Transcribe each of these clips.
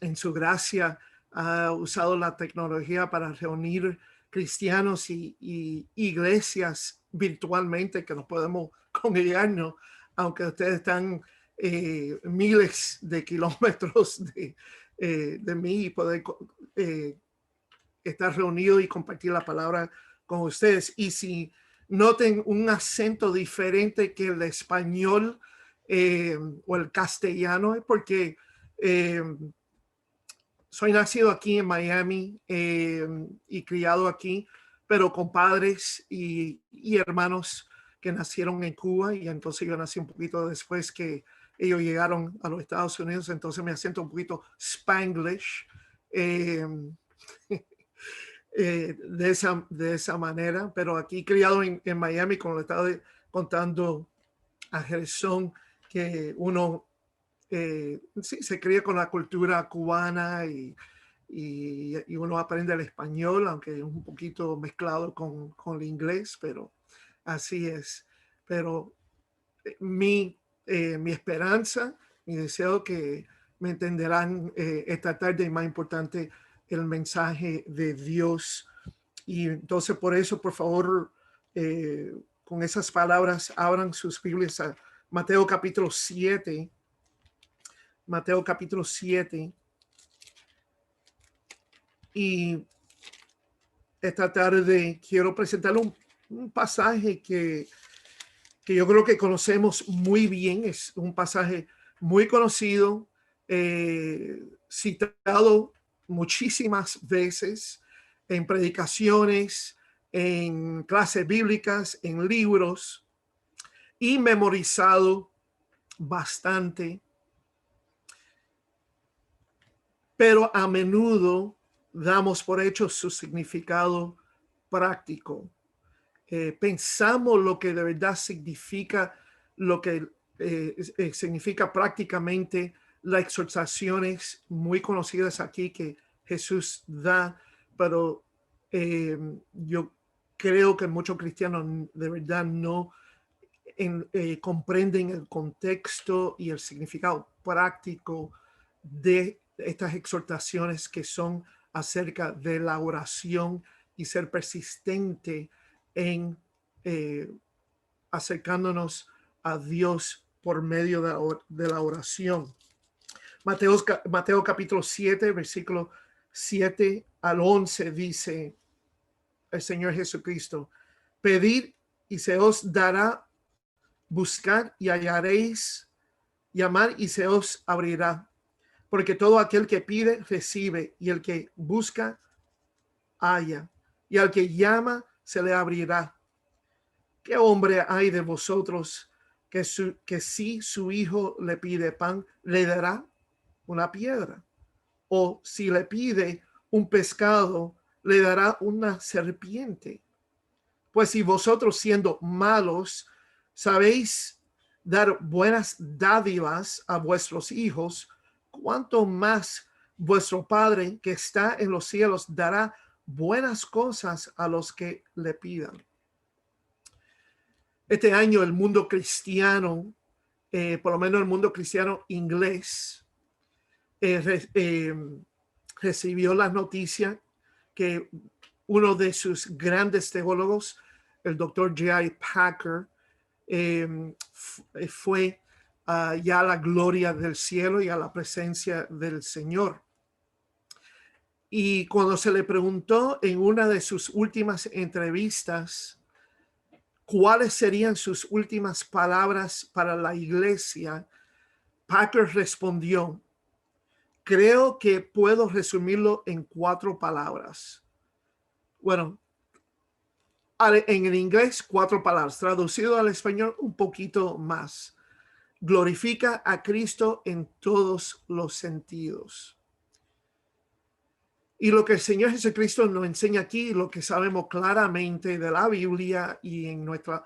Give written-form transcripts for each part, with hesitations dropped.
en su gracia ha usado la tecnología para reunir cristianos y iglesias virtualmente que nos podemos congregarnos, aunque ustedes están miles de kilómetros de mí y poder estar reunido y compartir la palabra con ustedes. Y si noten un acento diferente que el español o el castellano, es porque soy nacido aquí en Miami y criado aquí, pero con padres y hermanos que nacieron en Cuba, y entonces yo nací un poquito después que ellos llegaron a los Estados Unidos, entonces me siento un poquito Spanglish eh, de esa manera, pero aquí criado en Miami, como le estaba contando a Gerson, que uno sí, se cría con la cultura cubana y uno aprende el español, aunque es un poquito mezclado con el inglés, pero así es. Pero mi esperanza, mi deseo que me entenderán esta tarde, y más importante, el mensaje de Dios. Y entonces por eso, por favor, con esas palabras, abran sus Biblias a Mateo capítulo 7. Mateo capítulo 7. Y esta tarde quiero presentarle un pasaje que yo creo que conocemos muy bien. Es un pasaje muy conocido, citado muchísimas veces en predicaciones, en clases bíblicas, en libros, y memorizado bastante, pero a menudo damos por hecho su significado práctico. Pensamos lo que de verdad significa, lo que significa prácticamente las exhortaciones muy conocidas aquí que Jesús da, pero yo creo que muchos cristianos de verdad no comprenden el contexto y el significado práctico de estas exhortaciones que son acerca de la oración y ser persistente en acercándonos a Dios por medio de la oración. Mateo capítulo 7, versículo 7 al 11 dice el Señor Jesucristo: pedid y se os dará, buscad y hallaréis, llamad y se os abrirá. Porque todo aquel que pide, recibe, y el que busca, halla, y al que llama, se le abrirá. ¿Qué hombre hay de vosotros que si su hijo le pide pan, le dará una piedra? O si le pide un pescado, le dará una serpiente? Pues si vosotros, siendo malos, sabéis dar buenas dádivas a vuestros hijos, cuánto más vuestro Padre que está en los cielos dará buenas cosas a los que le pidan. Este año el mundo cristiano, por lo menos el mundo cristiano inglés, recibió la noticia que uno de sus grandes teólogos, el doctor J.I. Packer, fue ya a la gloria del cielo y a la presencia del Señor. Y cuando se le preguntó en una de sus últimas entrevistas cuáles serían sus últimas palabras para la iglesia, Packer respondió: creo que puedo resumirlo en 4 palabras. Bueno, en el inglés 4 palabras, traducido al español un poquito más: glorifica a Cristo en todos los sentidos. Y lo que el Señor Jesucristo nos enseña aquí, lo que sabemos claramente de la Biblia y en nuestro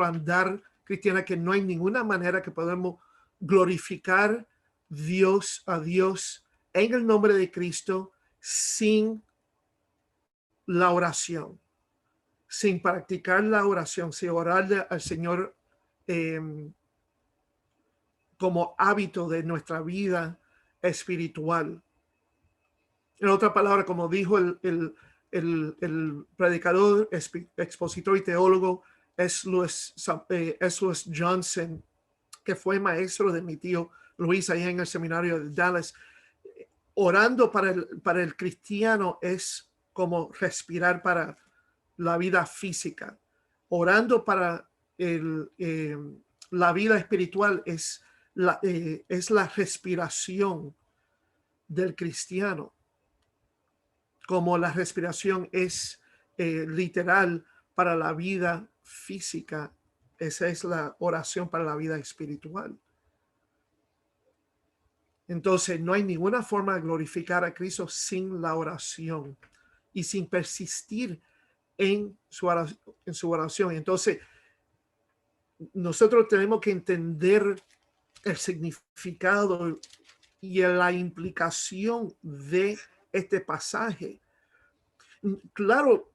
andar cristiano, que no hay ninguna manera que podamos glorificar a Dios en el nombre de Cristo sin la oración, sin practicar la oración, sin orarle al Señor como hábito de nuestra vida espiritual. En otra palabra, como dijo el predicador, expositor y teólogo S. Lewis Johnson, que fue maestro de mi tío Luis allá en el seminario de Dallas, orando para el cristiano es como respirar para la vida física. Orando para la vida espiritual es la respiración del cristiano, como la respiración es literal para la vida física. Esa es la oración para la vida espiritual. Entonces, no hay ninguna forma de glorificar a Cristo sin la oración y sin persistir en su oración. Entonces, nosotros tenemos que entender el significado y la implicación de este pasaje. Claro,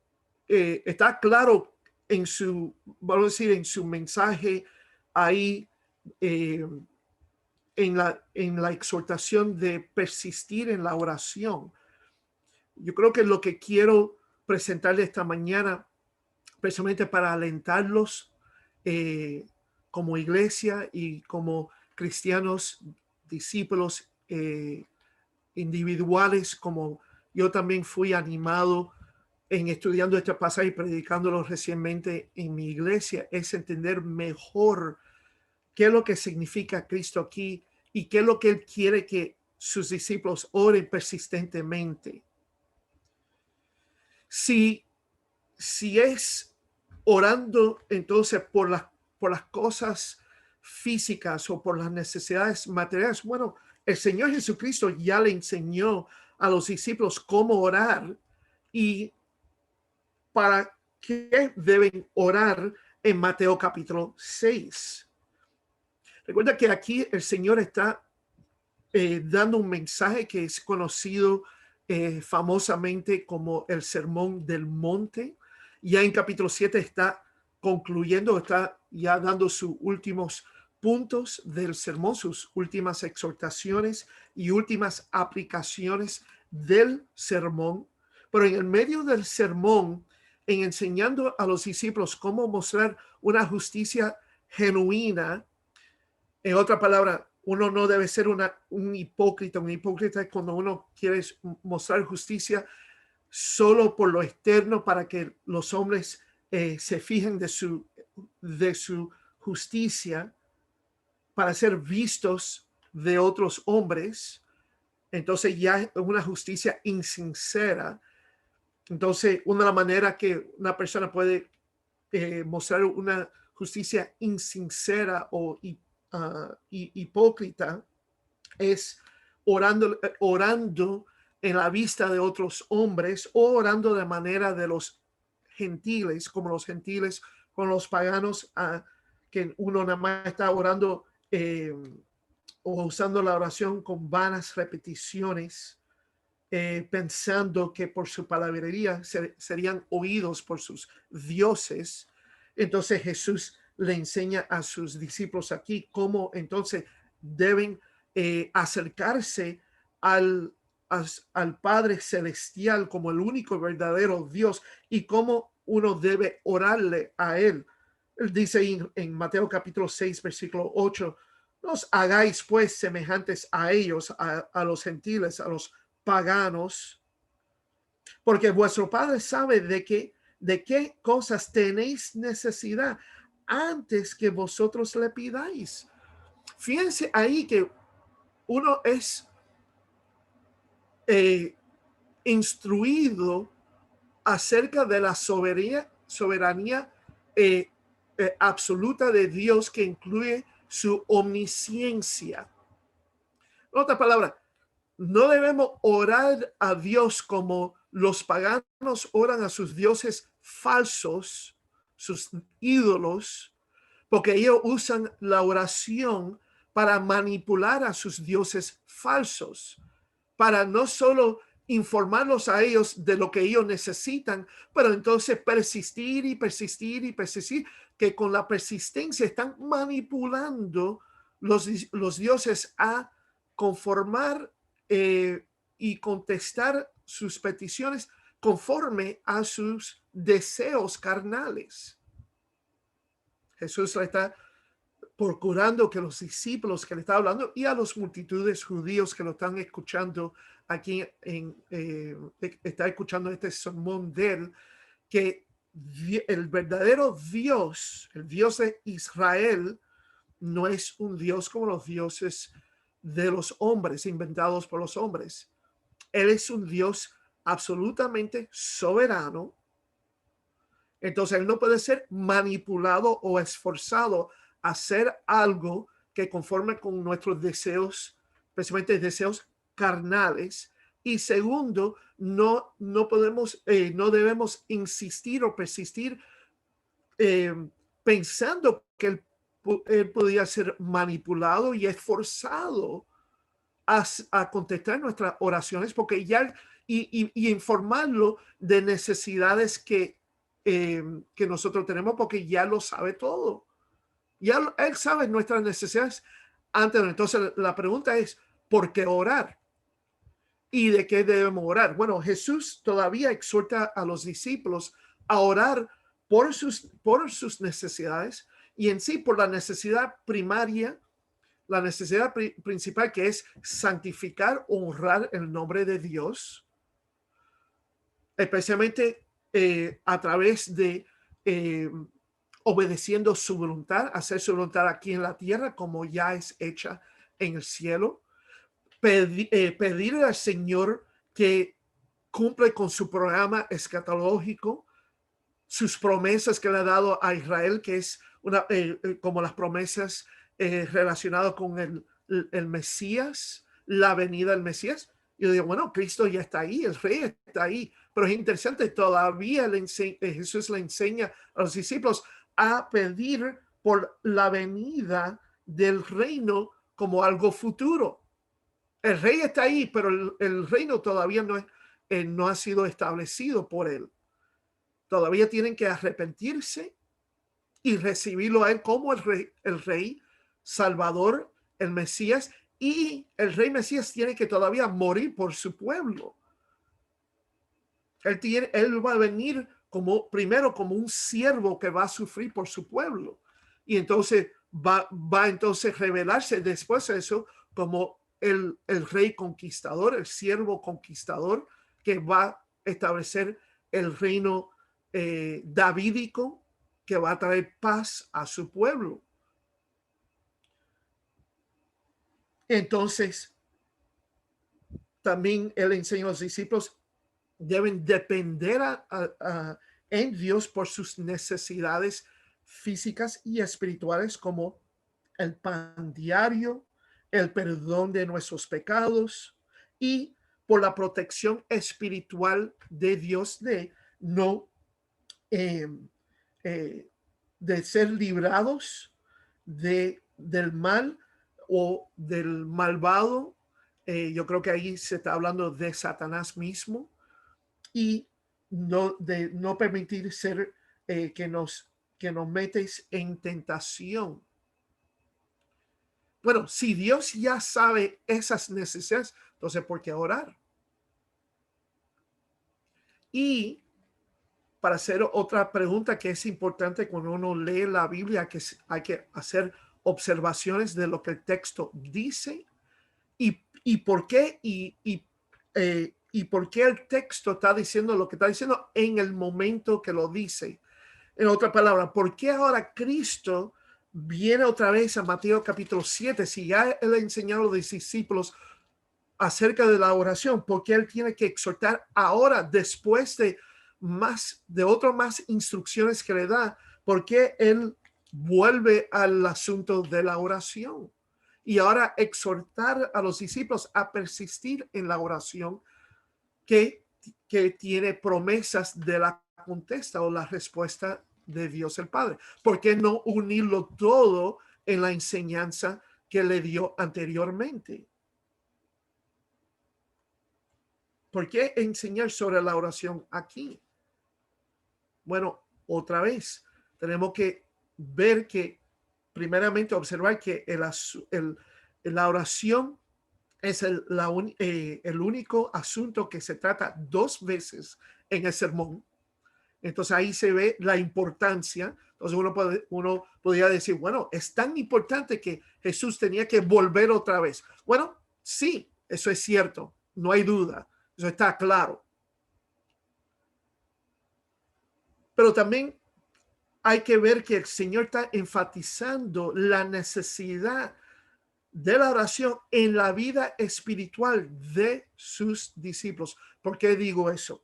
está claro en su, vamos a decir, en su mensaje ahí, en la exhortación de persistir en la oración. Yo creo que lo que quiero presentarle esta mañana, precisamente para alentarlos como iglesia y como cristianos, discípulos individuales, como yo también fui animado en estudiando este pasaje y predicándolo recientemente en mi iglesia, es entender mejor qué es lo que significa Cristo aquí y qué es lo que Él quiere que sus discípulos oren persistentemente. Si es orando entonces por las cosas físicas o por las necesidades materiales, bueno, el Señor Jesucristo ya le enseñó a los discípulos cómo orar y para qué deben orar en Mateo capítulo 6. Recuerda que aquí el Señor está dando un mensaje que es conocido famosamente como el Sermón del Monte. Ya en capítulo 7 está concluyendo, está ya dando sus últimos puntos del sermón, sus últimas exhortaciones y últimas aplicaciones del sermón. Pero en el medio del sermón, en enseñando a los discípulos cómo mostrar una justicia genuina, en otra palabra, uno no debe ser un hipócrita. Un hipócrita es cuando uno quiere mostrar justicia solo por lo externo para que los hombres se fijen de su justicia, para ser vistos de otros hombres. Entonces ya es una justicia insincera. Entonces, una de las maneras que una persona puede mostrar una justicia insincera o hipócrita es orando en la vista de otros hombres o orando de manera de los gentiles, como los gentiles con los paganos, que uno nada más está orando o usando la oración con vanas repeticiones, pensando que por su palabrería serían oídos por sus dioses. Entonces Jesús le enseña a sus discípulos aquí cómo entonces deben acercarse al Padre Celestial como el único verdadero Dios y cómo uno debe orarle a Él. Él dice en Mateo capítulo 6, versículo 8, no os hagáis pues semejantes a ellos, a los gentiles, a los paganos, porque vuestro Padre sabe de qué cosas tenéis necesidad antes que vosotros le pidáis. Fíjense ahí que uno es instruido acerca de la soberanía absoluta de Dios, que incluye su omnisciencia. En otras palabras, no debemos orar a Dios como los paganos oran a sus dioses falsos, sus ídolos, porque ellos usan la oración para manipular a sus dioses falsos, para no solo informarlos a ellos de lo que ellos necesitan, pero entonces persistir y persistir y persistir, que con la persistencia están manipulando los dioses a conformar y contestar sus peticiones conforme a sus deseos carnales. Jesús le está procurando que los discípulos que le está hablando y a los multitudes judíos que lo están escuchando aquí está escuchando este sermón de él, que el verdadero Dios, el Dios de Israel, no es un Dios como los dioses de los hombres, inventados por los hombres. Él es un Dios absolutamente soberano. Entonces, él no puede ser manipulado o esforzado a hacer algo que conforme con nuestros deseos, especialmente deseos carnales. Y segundo, no debemos insistir o persistir pensando que él podía ser manipulado y esforzado a contestar nuestras oraciones, porque ya y informarlo de necesidades que nosotros tenemos, porque ya lo sabe todo. Ya él sabe nuestras necesidades antes. Entonces la pregunta es, ¿por qué orar? ¿Y de qué debemos orar? Bueno, Jesús todavía exhorta a los discípulos a orar por sus necesidades y en sí por la necesidad primaria, la necesidad principal, que es santificar, honrar el nombre de Dios, especialmente a través de obedeciendo su voluntad, hacer su voluntad aquí en la tierra como ya es hecha en el cielo. Pedirle al Señor que cumple con su programa escatológico, sus promesas que le ha dado a Israel, que es como las promesas relacionadas con el Mesías, la venida del Mesías. Yo digo, bueno, Cristo ya está ahí, el rey está ahí, pero es interesante, todavía Jesús le enseña a los discípulos a pedir por la venida del reino como algo futuro. El rey está ahí, pero el reino todavía no ha sido establecido por él. Todavía tienen que arrepentirse y recibirlo a él como el rey Salvador, el Mesías, y el rey Mesías tiene que todavía morir por su pueblo. Él va a venir primero como un siervo que va a sufrir por su pueblo, y entonces va entonces a revelarse después de eso como el rey conquistador, el siervo conquistador que va a establecer el reino davídico, que va a traer paz a su pueblo. Entonces, también él enseña a los discípulos deben depender en Dios por sus necesidades físicas y espirituales, como el pan diario, el perdón de nuestros pecados y por la protección espiritual de Dios de no de ser librados del mal o del malvado. Yo creo que ahí se está hablando de Satanás mismo, y de no permitir ser que nos metes en tentación. Bueno, si Dios ya sabe esas necesidades, entonces ¿por qué orar? Y para hacer otra pregunta que es importante cuando uno lee la Biblia, que hay que hacer observaciones de lo que el texto dice y por qué y por qué el texto está diciendo lo que está diciendo en el momento que lo dice. En otra palabra, ¿por qué ahora Cristo viene otra vez a Mateo capítulo 7? Si ya él ha enseñado a los discípulos acerca de la oración, ¿por qué él tiene que exhortar ahora después de otras instrucciones que le da? ¿Por qué él vuelve al asunto de la oración? Y ahora exhortar a los discípulos a persistir en la oración que tiene promesas de la contesta o la respuesta de Dios el Padre. ¿Por qué no unirlo todo en la enseñanza que le dio anteriormente? ¿Por qué enseñar sobre la oración aquí? Bueno, otra vez, tenemos que ver que, primeramente, observar que la oración es el único asunto que se trata 2 veces en el sermón. Entonces ahí se ve la importancia. Entonces uno podría decir, bueno, es tan importante que Jesús tenía que volver otra vez. Bueno, sí, eso es cierto, no hay duda, eso está claro. Pero también hay que ver que el Señor está enfatizando la necesidad de la oración en la vida espiritual de sus discípulos. ¿Por qué digo eso?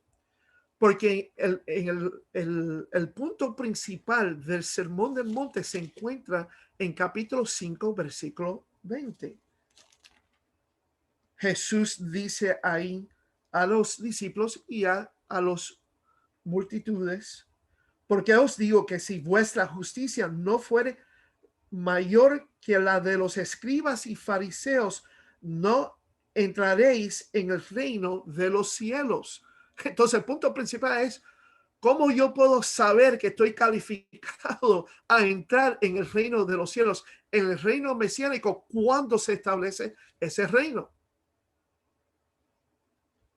Porque el punto principal del Sermón del Monte se encuentra en capítulo 5, versículo 20. Jesús dice ahí a los discípulos y a los multitudes, porque os digo que si vuestra justicia no fuere mayor que la de los escribas y fariseos, no entraréis en el reino de los cielos. Entonces el punto principal es, ¿cómo yo puedo saber que estoy calificado a entrar en el reino de los cielos, en el reino mesiánico, cuando se establece ese reino?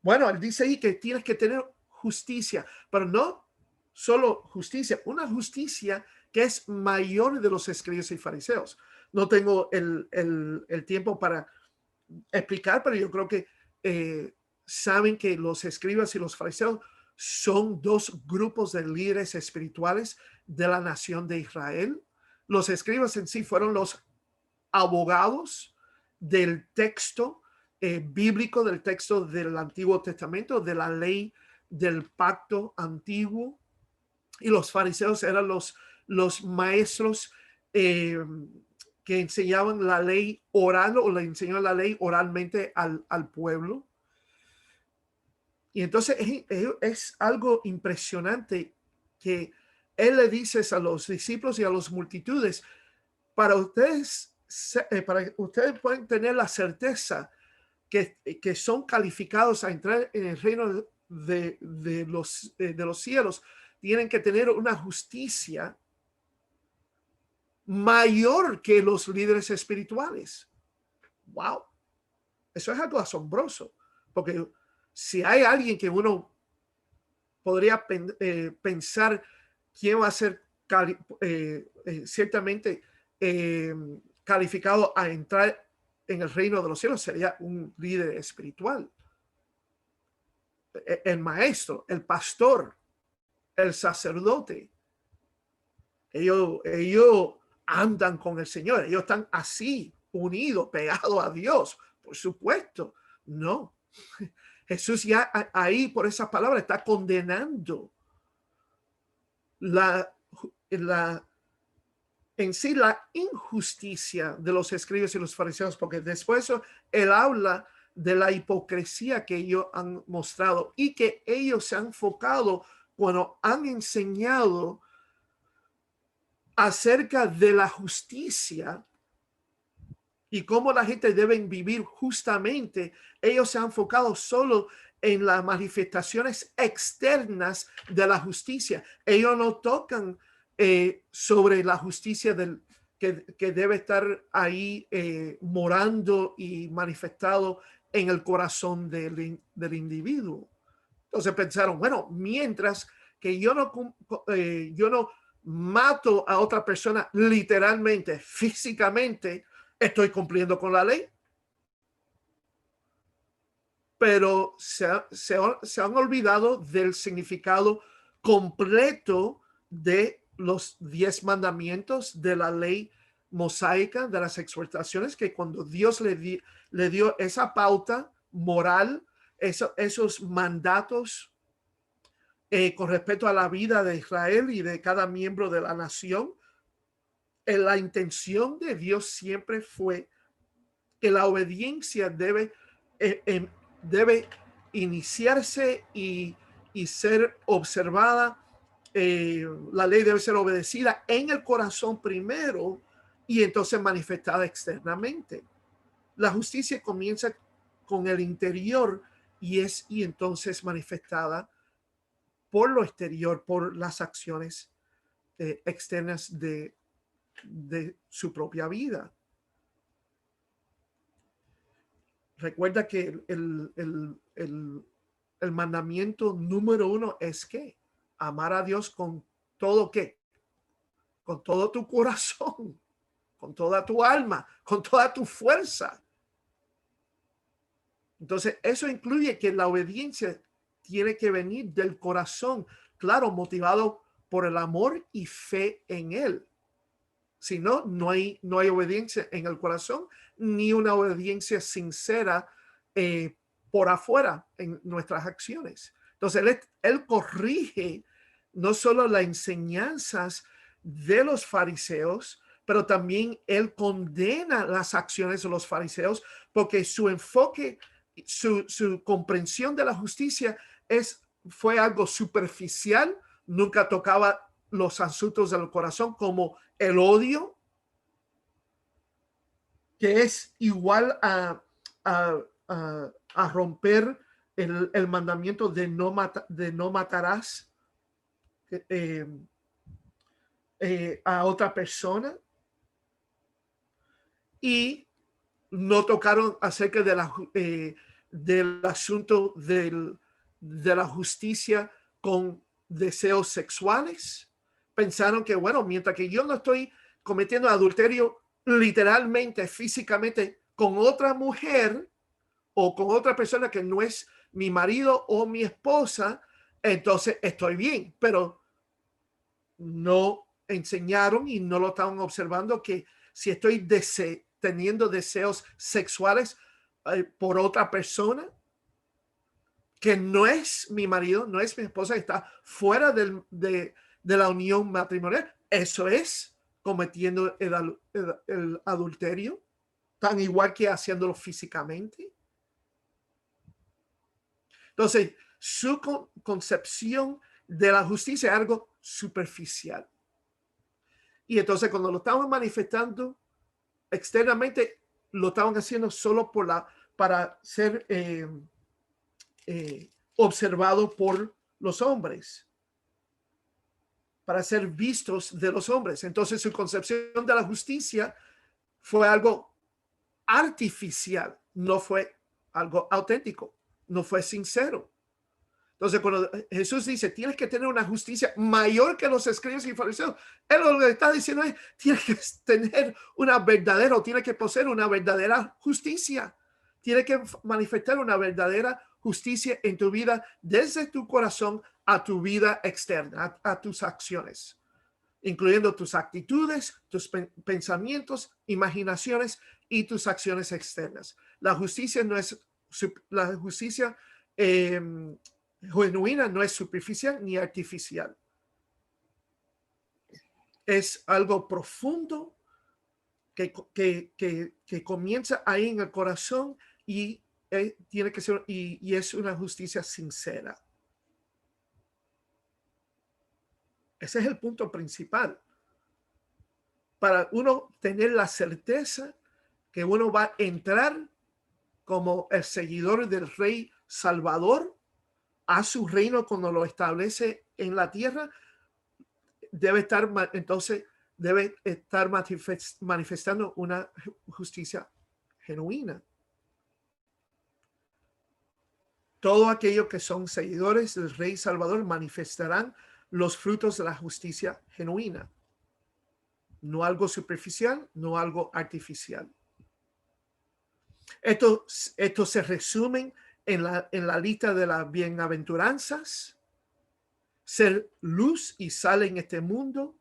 Bueno, él dice ahí que tienes que tener justicia, pero no solo justicia, una justicia que es mayor de los escribas y fariseos. No tengo el tiempo para explicar, pero yo creo que saben que los escribas y los fariseos son 2 grupos de líderes espirituales de la nación de Israel. Los escribas en sí fueron los abogados del texto bíblico, del texto del Antiguo Testamento, de la ley del pacto antiguo, y los fariseos eran los maestros que enseñaban la ley oral o le enseñaban la ley oralmente al pueblo. Y entonces es algo impresionante que él le dice a los discípulos y a las multitudes, para ustedes pueden tener la certeza que son calificados a entrar en el reino de los cielos, tienen que tener una justicia mayor que los líderes espirituales. Wow, eso es algo asombroso, porque si hay alguien que uno podría pensar quién va a ser ciertamente calificado a entrar en el reino de los cielos, sería un líder espiritual, el maestro, el pastor, el sacerdote. Ellos andan con el Señor, ellos están así, unidos, pegados a Dios, por supuesto. No, Jesús ya ahí por esas palabras está condenando la en sí la injusticia de los escribas y los fariseos, porque después él habla de la hipocresía que ellos han mostrado y que ellos se han enfocado cuando han enseñado acerca de la justicia y cómo la gente debe vivir justamente. Ellos se han enfocado solo en las manifestaciones externas de la justicia. Ellos no tocan sobre la justicia que debe estar ahí morando y manifestado en el corazón del individuo. Entonces pensaron, bueno, mientras que yo no mato a otra persona literalmente, físicamente, estoy cumpliendo con la ley. Pero se han olvidado del significado completo de los 10 mandamientos de la ley mosaica, de las exhortaciones, que cuando Dios le dio esa pauta moral, esos mandatos con respecto a la vida de Israel y de cada miembro de la nación, la intención de Dios siempre fue que la obediencia debe iniciarse y ser observada. La ley debe ser obedecida en el corazón primero y entonces manifestada externamente. La justicia comienza con el interior y entonces manifestada por lo exterior, por las acciones externas de su propia vida. recuerda que el mandamiento número 1 es que amar a Dios con todo qué, con todo tu corazón, con toda tu alma, con toda tu fuerza. Entonces, eso incluye que la obediencia tiene que venir del corazón, claro, motivado por el amor y fe en Él. Si no, no hay obediencia en el corazón, ni una obediencia sincera por afuera en nuestras acciones. Entonces, él corrige no solo las enseñanzas de los fariseos, pero también él condena las acciones de los fariseos, porque su enfoque, su comprensión de la justicia fue algo superficial, nunca tocaba los asuntos del corazón, como el odio, que es igual a romper el mandamiento de no matarás a otra persona, y no tocaron acerca del asunto de la justicia con deseos sexuales. Pensaron que, bueno, mientras que yo no estoy cometiendo adulterio literalmente, físicamente, con otra mujer o con otra persona que no es mi marido o mi esposa, entonces estoy bien. Pero no enseñaron y no lo estaban observando que si estoy teniendo deseos sexuales por otra persona que no es mi marido, no es mi esposa, que está fuera de la unión matrimonial, eso es cometiendo el adulterio, tan igual que haciéndolo físicamente. Entonces, su concepción de la justicia es algo superficial. Y entonces cuando lo estaban manifestando externamente, lo estaban haciendo solo para ser observado por los hombres, para ser vistos de los hombres. Entonces su concepción de la justicia fue algo artificial, no fue algo auténtico, no fue sincero. Entonces, cuando Jesús dice, tienes que tener una justicia mayor que los escribas y fariseos, él lo que está diciendo es, tienes que tener una verdadera, o tienes que poseer una verdadera justicia. Tienes que manifestar una verdadera justicia en tu vida, desde tu corazón a tu vida externa, a tus acciones, incluyendo tus actitudes, tus pensamientos, imaginaciones y tus acciones externas. La justicia no es, la justicia genuina no es superficial ni artificial. Es algo profundo que comienza ahí en el corazón y tiene que ser, y es una justicia sincera. Ese es el punto principal. Para uno tener la certeza que uno va a entrar como el seguidor del Rey Salvador a su reino cuando lo establece en la tierra, debe estar manifestando una justicia genuina. Todo aquello que son seguidores del Rey Salvador manifestarán los frutos de la justicia genuina, no algo superficial, no algo artificial. Esto se resume en la lista de las bienaventuranzas: ser luz y sal en este mundo,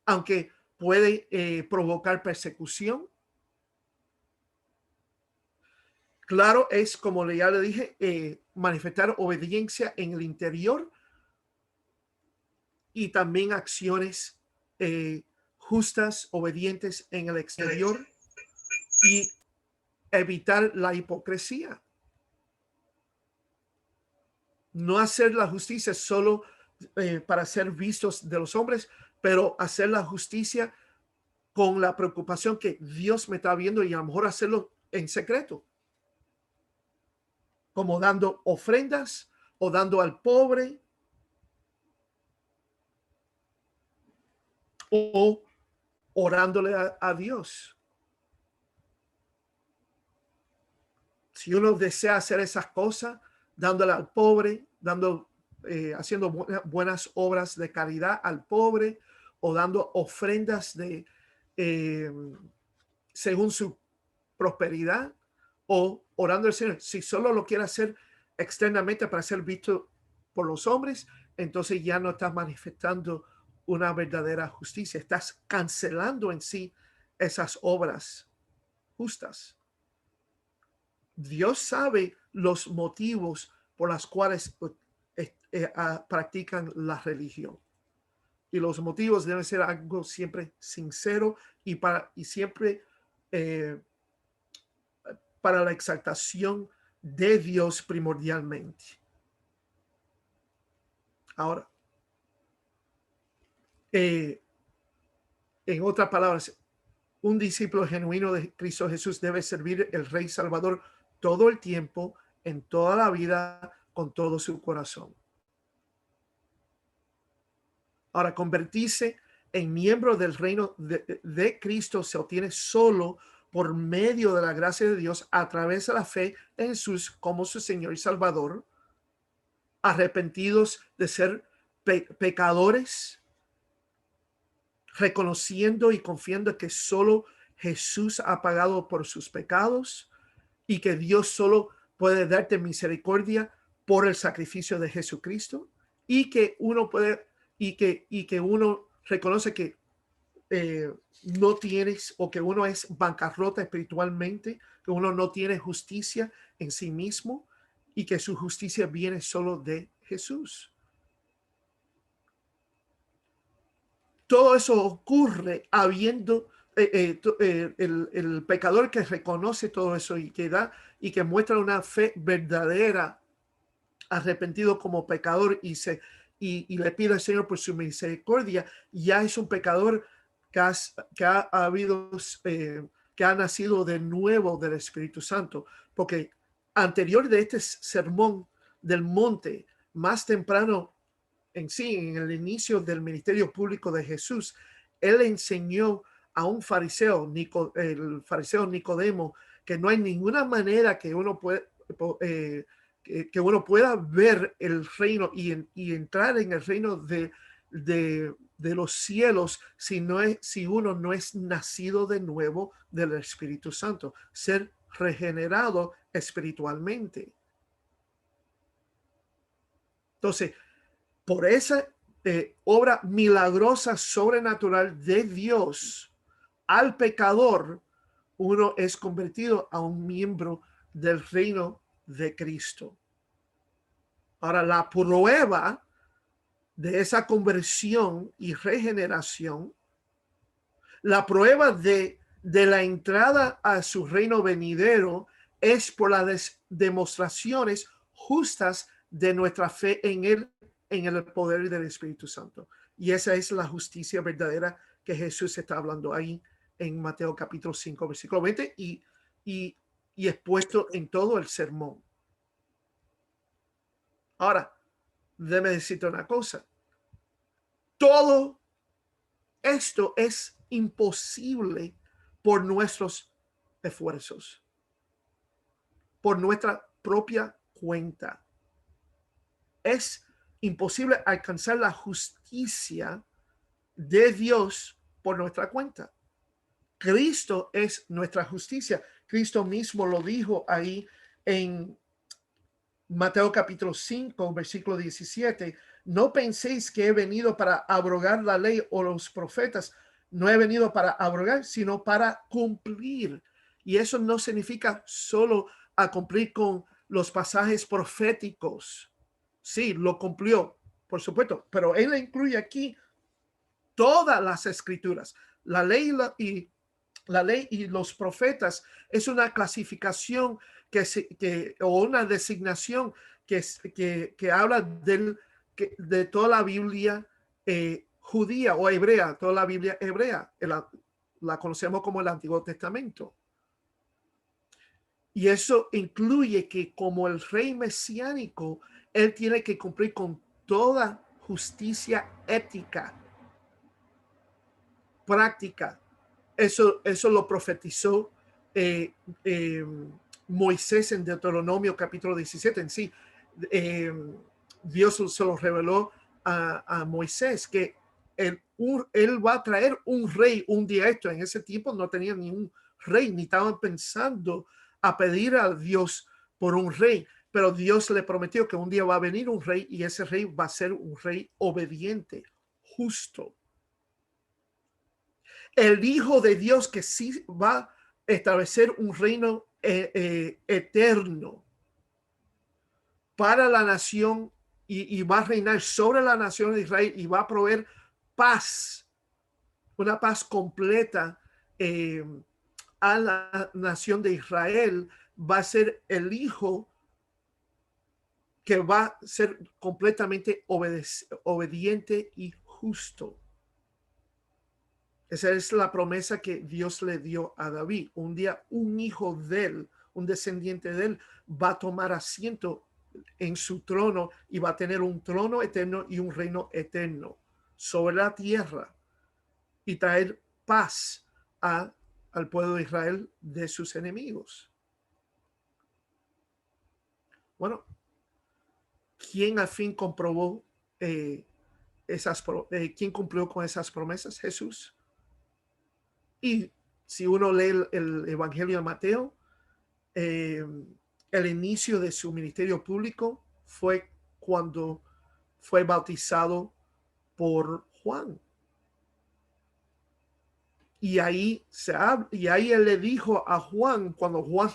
aunque puede provocar persecución. Claro, es como ya le dije, manifestar obediencia en el interior y también acciones justas, obedientes en el exterior, y evitar la hipocresía. No hacer la justicia solo para ser vistos de los hombres, pero hacer la justicia con la preocupación que Dios me está viendo, y a lo mejor hacerlo en secreto, como dando ofrendas o dando al pobre, o orándole a Dios. Si uno desea hacer esas cosas, dándole al pobre, haciendo buenas obras de caridad al pobre, o dando ofrendas según su prosperidad, o orando al Señor. Si solo lo quiere hacer externamente para ser visto por los hombres, entonces ya no estás manifestando una verdadera justicia. Estás cancelando en sí esas obras justas. Dios sabe los motivos por los cuales practican la religión. Y los motivos deben ser algo siempre sincero y siempre para la exaltación de Dios primordialmente. Ahora, en otras palabras, un discípulo genuino de Cristo Jesús debe servir el Rey Salvador todo el tiempo, en toda la vida, con todo su corazón. Ahora, convertirse en miembro del reino de Cristo se obtiene solo por medio de la gracia de Dios a través de la fe en Jesús como su Señor y Salvador, arrepentidos de ser pecadores, reconociendo y confiando que solo Jesús ha pagado por sus pecados y que Dios solo puede darte misericordia por el sacrificio de Jesucristo, y que uno puede y que uno reconoce que no tienes, o que uno es bancarrota espiritualmente, que uno no tiene justicia en sí mismo y que su justicia viene solo de Jesús. Todo eso ocurre habiendo el pecador que reconoce todo eso y que muestra una fe verdadera, arrepentido como pecador, y le pide al Señor por su misericordia. Ya es un pecador que ha nacido de nuevo del Espíritu Santo, porque anterior de este sermón del monte, más temprano en sí, en el inicio del ministerio público de Jesús, él enseñó a un fariseo, el fariseo Nicodemo, que no hay ninguna manera que uno pueda ver el reino y entrar en el reino de los cielos si uno no es nacido de nuevo del Espíritu Santo, ser regenerado espiritualmente. Entonces, por esa obra milagrosa, sobrenatural de Dios al pecador, uno es convertido a un miembro del reino de Cristo. Ahora, la prueba de esa conversión y regeneración, la prueba de la entrada a su reino venidero, es por las demostraciones justas de nuestra fe en él, en el poder del Espíritu Santo. Y esa es la justicia verdadera que Jesús está hablando ahí en Mateo capítulo 5, versículo 20, y expuesto en todo el sermón. Ahora, déjame decirte una cosa. Todo esto es imposible por nuestros esfuerzos, por nuestra propia cuenta. Es imposible alcanzar la justicia de Dios por nuestra cuenta. Cristo es nuestra justicia. Cristo mismo lo dijo ahí en Mateo capítulo 5, versículo 17. No penséis que he venido para abrogar la ley o los profetas. No he venido para abrogar, sino para cumplir. Y eso no significa solo a cumplir con los pasajes proféticos. Sí, lo cumplió, por supuesto, pero él incluye aquí todas las escrituras. La ley y los profetas es una clasificación o una designación que habla de toda la Biblia judía o hebrea, toda la Biblia hebrea. La conocemos como el Antiguo Testamento. Y eso incluye que como el rey mesiánico, él tiene que cumplir con toda justicia ética, práctica. Eso lo profetizó Moisés en Deuteronomio capítulo 17 en sí. eh, Dios se lo reveló a Moisés que él va a traer un rey un día. Esto en ese tiempo no tenía ni un rey, ni estaban pensando a pedir a Dios por un rey, pero Dios le prometió que un día va a venir un rey y ese rey va a ser un rey obediente, justo. El Hijo de Dios que sí va a establecer un reino eterno para la nación y va a reinar sobre la nación de Israel y va a proveer paz, una paz completa a la nación de Israel. Va a ser el Hijo que va a ser completamente obediente y justo. Esa es la promesa que Dios le dio a David. Un día un hijo de él, un descendiente de él, va a tomar asiento en su trono y va a tener un trono eterno y un reino eterno sobre la tierra y traer paz al pueblo de Israel de sus enemigos. Bueno, ¿quién al fin comprobó quién cumplió con esas promesas? Jesús. Y si uno lee el Evangelio de Mateo, el inicio de su ministerio público fue cuando fue bautizado por Juan. Y ahí él le dijo a Juan, cuando Juan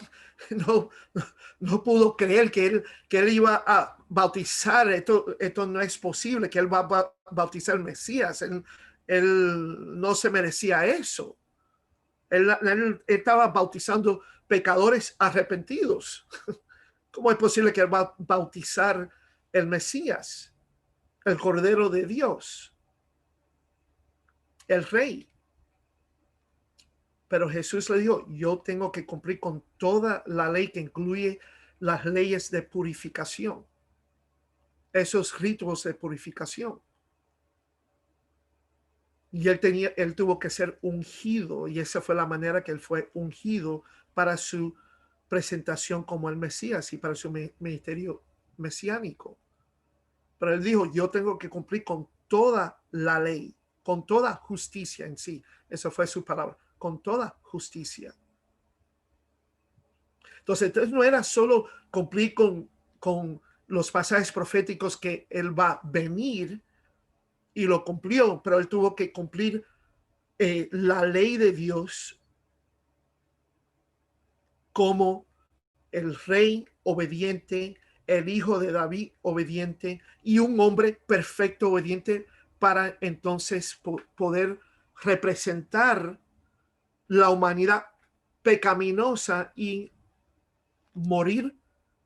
no pudo creer que él iba a bautizar, esto no es posible, que él va a bautizar al Mesías. Él no se merecía eso. Él estaba bautizando pecadores arrepentidos. ¿Cómo es posible que él va a bautizar el Mesías, el Cordero de Dios, el Rey? Pero Jesús le dijo, yo tengo que cumplir con toda la ley que incluye las leyes de purificación, esos ritos de purificación. Y él tuvo que ser ungido, y esa fue la manera que él fue ungido para su presentación como el Mesías y para su ministerio mesiánico. Pero él dijo, yo tengo que cumplir con toda la ley, con toda justicia en sí. Esa fue su palabra, con toda justicia. Entonces no era solo cumplir con los pasajes proféticos que él va a venir, y lo cumplió, pero él tuvo que cumplir la ley de Dios como el rey obediente, el hijo de David obediente y un hombre perfecto obediente para entonces poder representar la humanidad pecaminosa y morir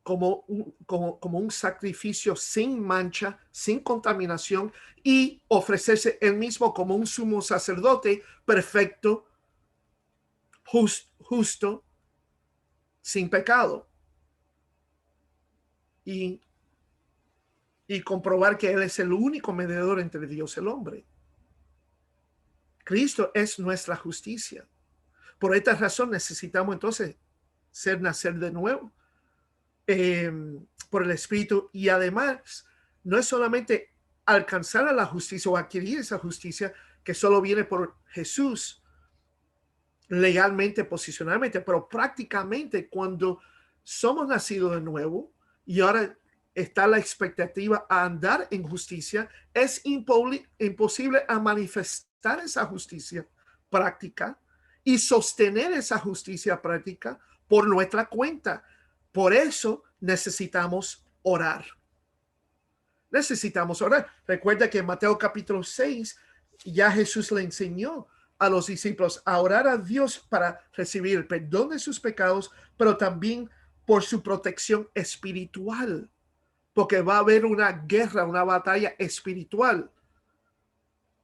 como un sacrificio sin mancha, sin contaminación, y ofrecerse él mismo como un sumo sacerdote perfecto, justo, sin pecado. Y comprobar que él es el único mediador entre Dios y el hombre. Cristo es nuestra justicia. Por esta razón necesitamos entonces nacer de nuevo por el Espíritu, y además no es solamente alcanzar a la justicia o adquirir esa justicia que solo viene por Jesús legalmente, posicionalmente, pero prácticamente cuando somos nacidos de nuevo y ahora está la expectativa a andar en justicia, es imposible a manifestar esa justicia práctica y sostener esa justicia práctica por nuestra cuenta. Por eso necesitamos orar. Necesitamos orar. Recuerda que en Mateo capítulo 6 ya Jesús le enseñó a los discípulos a orar a Dios para recibir el perdón de sus pecados, pero también por su protección espiritual, porque va a haber una guerra, una batalla espiritual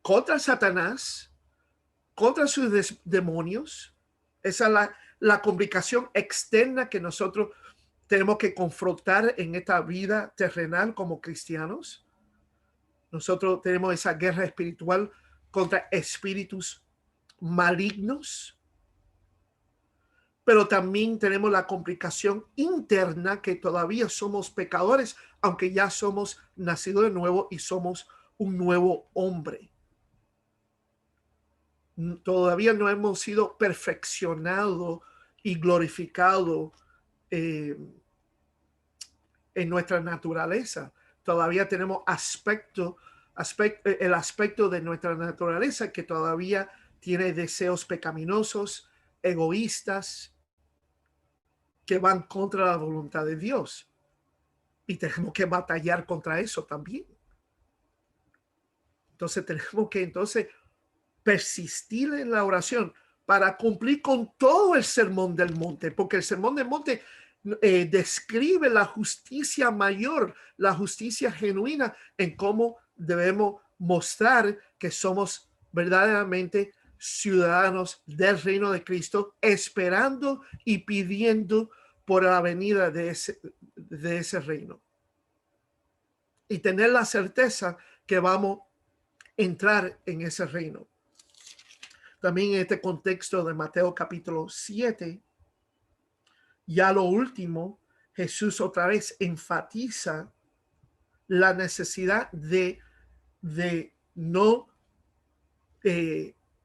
contra Satanás, contra sus demonios. Esa es la complicación externa que nosotros tenemos que confrontar en esta vida terrenal como cristianos. Nosotros tenemos esa guerra espiritual contra espíritus malignos, pero también tenemos la complicación interna que todavía somos pecadores, aunque ya somos nacidos de nuevo y somos un nuevo hombre. Todavía no hemos sido perfeccionados y glorificados en nuestra naturaleza. Todavía tenemos el aspecto de nuestra naturaleza que todavía tiene deseos pecaminosos, egoístas, que van contra la voluntad de Dios. Y tenemos que batallar contra eso también. Entonces tenemos que persistir en la oración para cumplir con todo el sermón del monte, porque el sermón del monte describe la justicia mayor, la justicia genuina en cómo debemos mostrar que somos verdaderamente ciudadanos del reino de Cristo, esperando y pidiendo por la venida de ese reino. Y tener la certeza que vamos a entrar en ese reino. También en este contexto de Mateo capítulo 7, ya lo último, Jesús otra vez enfatiza la necesidad de no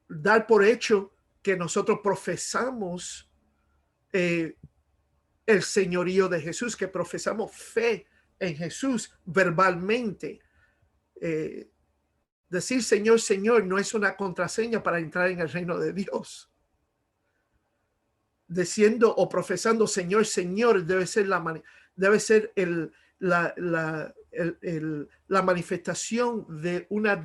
dar por hecho que nosotros profesamos el señorío de Jesús, que profesamos fe en Jesús verbalmente. Decir Señor, Señor no es una contraseña para entrar en el reino de Dios. Diciendo o profesando Señor, Señor debe ser la manifestación de una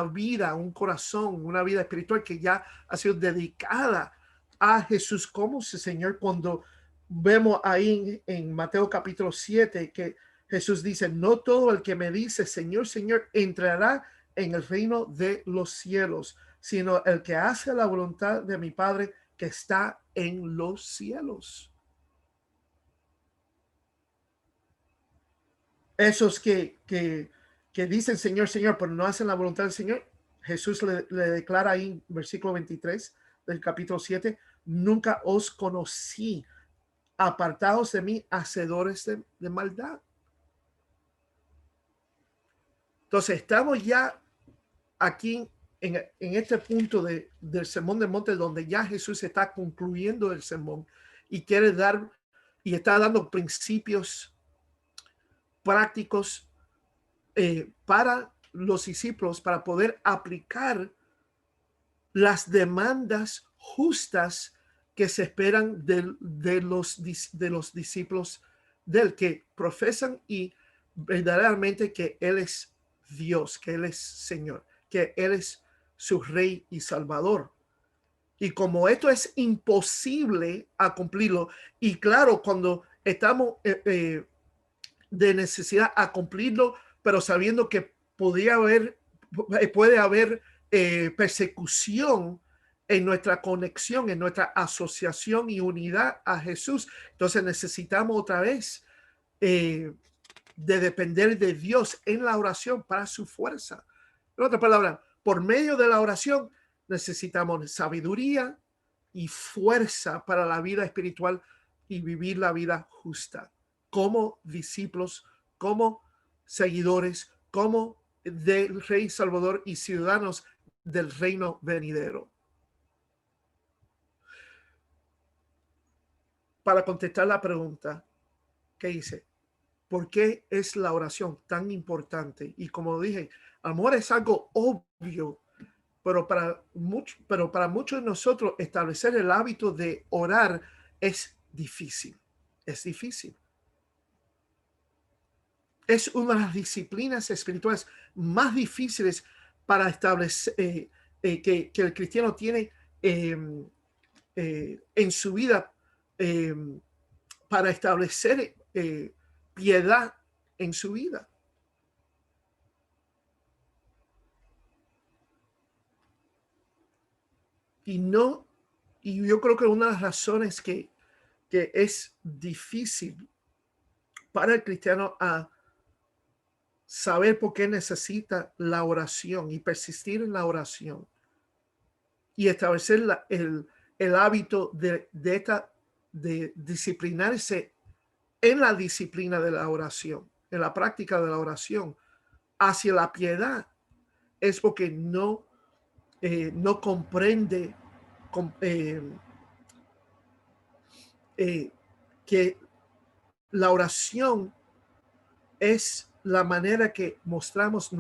vida, un corazón, una vida espiritual que ya ha sido dedicada a Jesús como su Señor. Cuando vemos ahí en Mateo capítulo 7 que Jesús dice, no todo el que me dice Señor, Señor entrará en el reino de los cielos, sino el que hace la voluntad de mi Padre que está en los cielos. Esos que dicen Señor, Señor, pero no hacen la voluntad del Señor, Jesús le declara ahí en versículo 23 del capítulo 7, nunca os conocí, apartados de mí, hacedores de maldad. Entonces estamos ya aquí en este punto del sermón del monte, donde ya Jesús está concluyendo el sermón y quiere dar y está dando principios prácticos para los discípulos para poder aplicar las demandas justas que se esperan de los discípulos del que profesan y verdaderamente que Él es Dios, que Él es Señor, que Él es su Rey y Salvador. Y como esto es imposible a cumplirlo, y claro, cuando estamos de necesidad a cumplirlo, pero sabiendo que puede haber persecución en nuestra conexión, en nuestra asociación y unidad a Jesús. Entonces necesitamos otra vez de depender de Dios en la oración para su fuerza. En otras palabras, por medio de la oración necesitamos sabiduría y fuerza para la vida espiritual y vivir la vida justa como discípulos, como seguidores, como del Rey Salvador y ciudadanos del reino venidero. Para contestar la pregunta que hice, ¿por qué es la oración tan importante? Y como dije, amor es algo obvio, pero para muchos de nosotros establecer el hábito de orar es difícil. Es difícil. Es una de las disciplinas espirituales más difíciles para establecer que el cristiano tiene en su vida para establecer piedad en su vida. Y yo creo que una de las razones que es difícil para el cristiano a saber por qué necesita la oración y persistir en la oración y establecer el hábito de disciplinarse en la disciplina de la oración, en la práctica de la oración, hacia la piedad, es porque no comprende que la oración es la manera que mostramos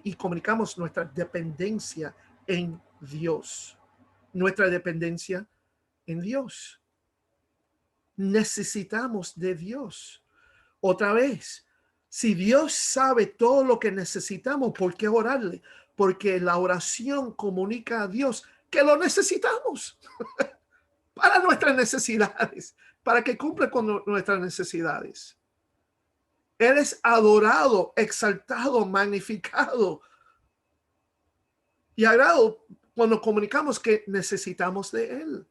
y comunicamos nuestra dependencia en Dios. Nuestra dependencia en Dios. Necesitamos de Dios. Otra vez, si Dios sabe todo lo que necesitamos, ¿por qué orarle? Porque la oración comunica a Dios que lo necesitamos para nuestras necesidades, para que cumpla con nuestras necesidades. Él es adorado, exaltado, magnificado y agrado cuando comunicamos que necesitamos de Él.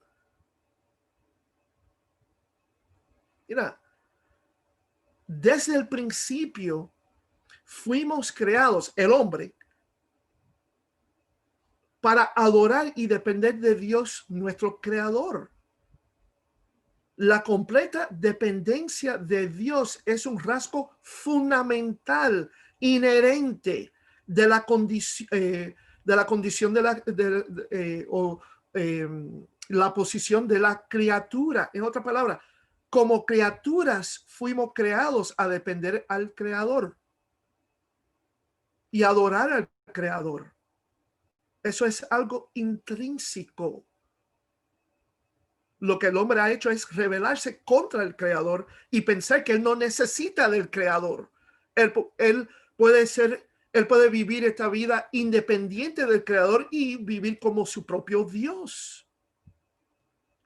Mira, desde el principio fuimos creados, el hombre, para adorar y depender de Dios, nuestro creador. La completa dependencia de Dios es un rasgo fundamental, inherente de la condición la posición de la criatura. En otra palabra, como criaturas fuimos creados a depender al Creador y adorar al Creador. Eso es algo intrínseco. Lo que el hombre ha hecho es rebelarse contra el Creador y pensar que él no necesita del Creador. Él puede vivir esta vida independiente del Creador y vivir como su propio Dios.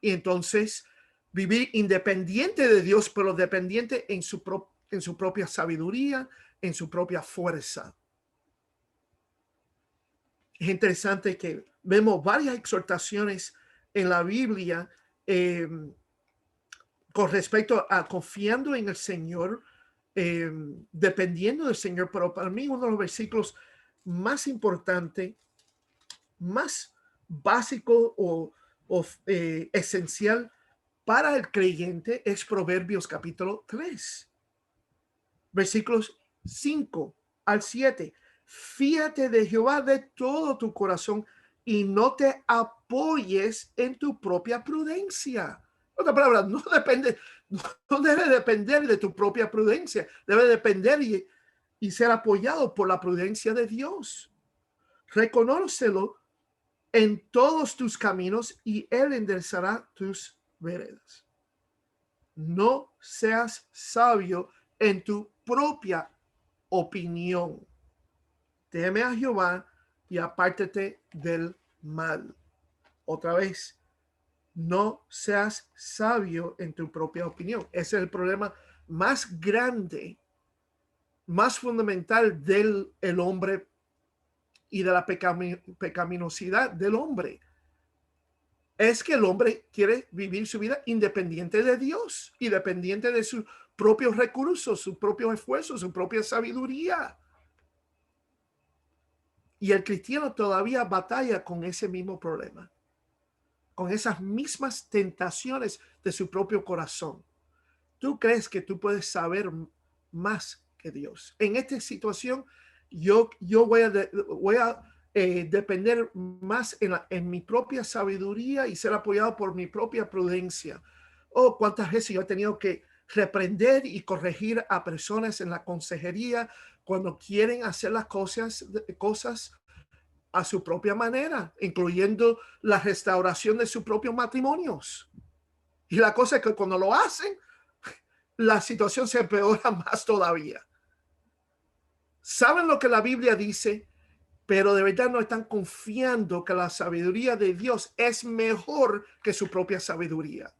Y entonces vivir independiente de Dios, pero dependiente en su propia sabiduría, en su propia fuerza. Es interesante que vemos varias exhortaciones en la Biblia con respecto a confiando en el Señor, dependiendo del Señor, pero para mí uno de los versículos más importantes, más básico o esencial para el creyente es Proverbios capítulo 3, versículos 5 al 7. Fíate de Jehová de todo tu corazón y no te apoyes en tu propia prudencia. Otra palabra, no debe depender de tu propia prudencia, debe depender y ser apoyado por la prudencia de Dios. Reconócelo en todos tus caminos y Él enderezará tus veredas. No seas sabio en tu propia opinión. Teme a Jehová y apártate del mal. Otra vez, no seas sabio en tu propia opinión. Ese es el problema más grande, más fundamental del hombre y de la pecaminosidad del hombre. Es que el hombre quiere vivir su vida independiente de Dios y dependiente de sus propios recursos, sus propios esfuerzos, su propia sabiduría. Y el cristiano todavía batalla con ese mismo problema, con esas mismas tentaciones de su propio corazón. Tú crees que tú puedes saber más que Dios. En esta situación, yo voy a depender más en mi propia sabiduría y ser apoyado por mi propia prudencia. Oh, cuántas veces yo he tenido que reprender y corregir a personas en la consejería cuando quieren hacer las cosas a su propia manera, incluyendo la restauración de sus propios matrimonios. Y la cosa es que cuando lo hacen, la situación se empeora más todavía. Saben lo que la Biblia dice, pero de verdad no están confiando que la sabiduría de Dios es mejor que su propia sabiduría.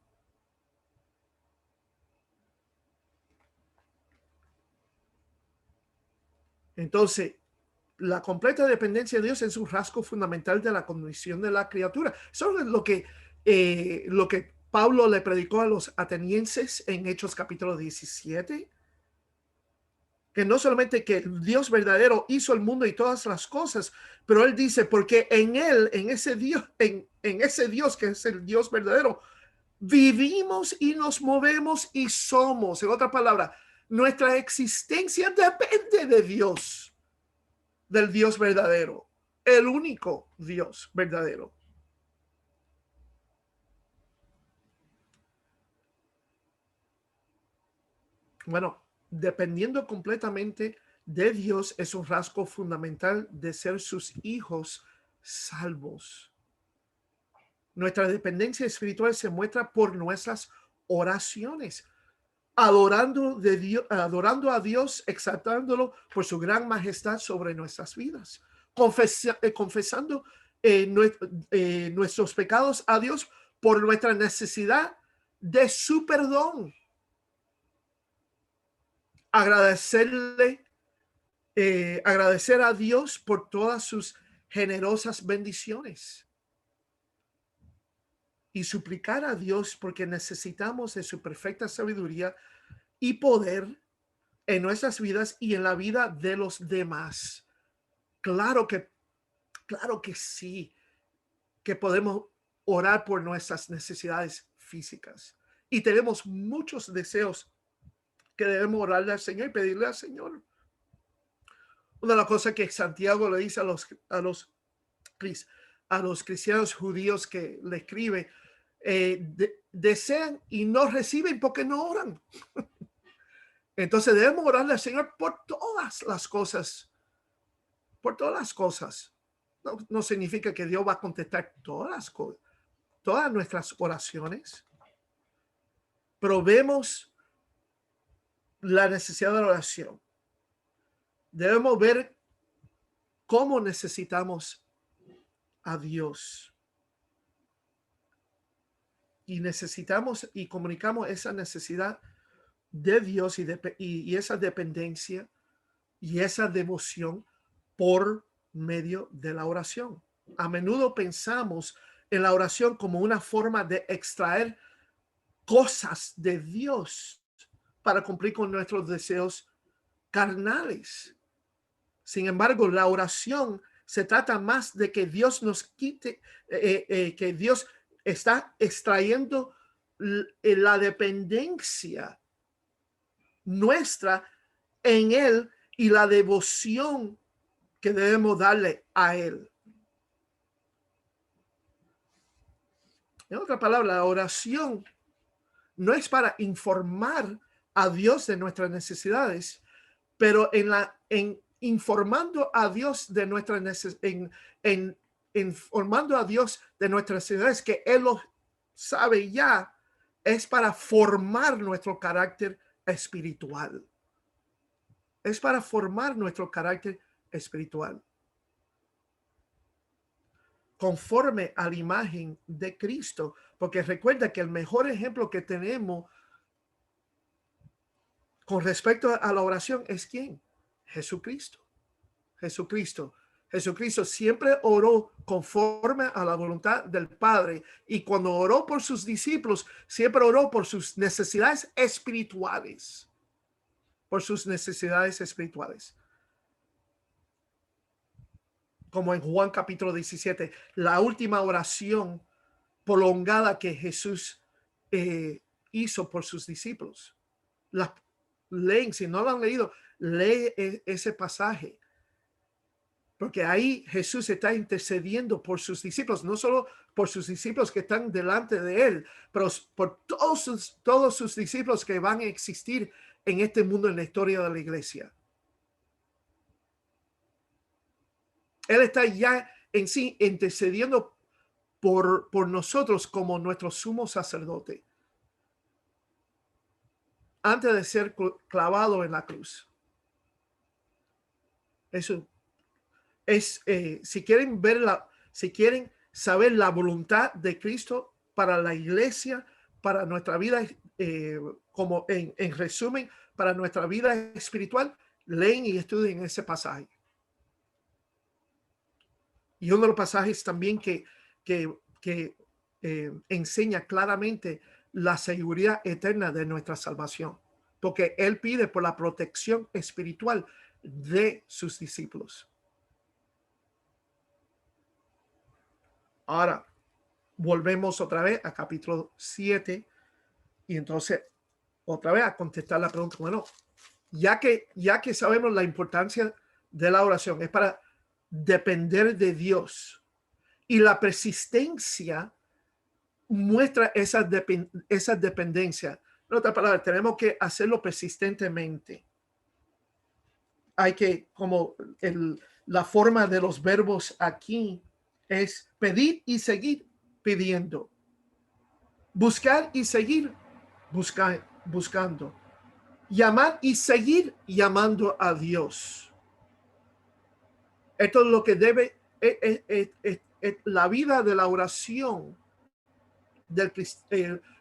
Entonces, la completa dependencia de Dios es un rasgo fundamental de la condición de la criatura. Eso es lo que Pablo le predicó a los atenienses en Hechos capítulo 17. que no solamente que el Dios verdadero hizo el mundo y todas las cosas, pero él dice, porque en él, en ese Dios, en ese Dios que es el Dios verdadero, vivimos y nos movemos y somos. En otra palabra, nuestra existencia depende de Dios, del Dios verdadero, el único Dios verdadero. Bueno, dependiendo completamente de Dios es un rasgo fundamental de ser sus hijos salvos. Nuestra dependencia espiritual se muestra por nuestras oraciones, adorando a Dios, exaltándolo por su gran majestad sobre nuestras vidas, confesando nuestros pecados a Dios por nuestra necesidad de su perdón, agradecer a Dios por todas sus generosas bendiciones y suplicar a Dios porque necesitamos de su perfecta sabiduría y poder en nuestras vidas y en la vida de los demás. Claro que sí, que podemos orar por nuestras necesidades físicas y tenemos muchos deseos que debemos orarle al Señor y pedirle al Señor. Una de las cosas que Santiago le dice a los cristianos judíos que le escribe, desean y no reciben porque no oran. Entonces debemos orarle al Señor por todas las cosas. Por todas las cosas. No significa que Dios va a contestar todas nuestras oraciones, pero vemos la necesidad de la oración. Debemos ver cómo necesitamos a Dios. Y necesitamos y comunicamos esa necesidad de Dios y esa dependencia y esa devoción por medio de la oración. A menudo pensamos en la oración como una forma de extraer cosas de Dios para cumplir con nuestros deseos carnales. Sin embargo, la oración se trata más de que Dios nos quite, que Dios está extrayendo la dependencia nuestra en Él y la devoción que debemos darle a Él. En otra palabra, la oración no es para informar a Dios de nuestras necesidades, pero en informando a Dios de nuestras necesidades, en informando a Dios de nuestras necesidades, que Él lo sabe ya, es para formar nuestro carácter espiritual. Es para formar nuestro carácter espiritual conforme a la imagen de Cristo, porque recuerda que el mejor ejemplo que tenemos con respecto a la oración es ¿quién? Jesucristo. Jesucristo siempre oró conforme a la voluntad del Padre, y cuando oró por sus discípulos, siempre oró por sus necesidades espirituales. Por sus necesidades espirituales. Como en Juan capítulo 17, la última oración prolongada que Jesús hizo por sus discípulos. Leen, si no lo han leído, lee ese pasaje. Porque ahí Jesús está intercediendo por sus discípulos, no solo por sus discípulos que están delante de él, pero por todos sus discípulos que van a existir en este mundo, en la historia de la iglesia. Él está ya en sí intercediendo por nosotros como nuestro sumo sacerdote antes de ser clavado en la cruz. Eso es, si quieren saber la voluntad de Cristo para la iglesia, para nuestra vida, como en resumen, para nuestra vida espiritual, leen y estudien ese pasaje. Y uno de los pasajes también que enseña claramente la seguridad eterna de nuestra salvación. porque él pide por la protección espiritual de sus discípulos. Ahora, volvemos otra vez a capítulo 7 y entonces otra vez a contestar la pregunta. Bueno, ya que sabemos la importancia de la oración, es para depender de Dios, y la persistencia muestra esa dependencia. En otras palabras, tenemos que hacerlo persistentemente. Hay que, como la forma de los verbos aquí es pedir y seguir pidiendo, buscar y seguir buscando, llamar y seguir llamando a Dios. Esto es lo que debe la vida de la oración.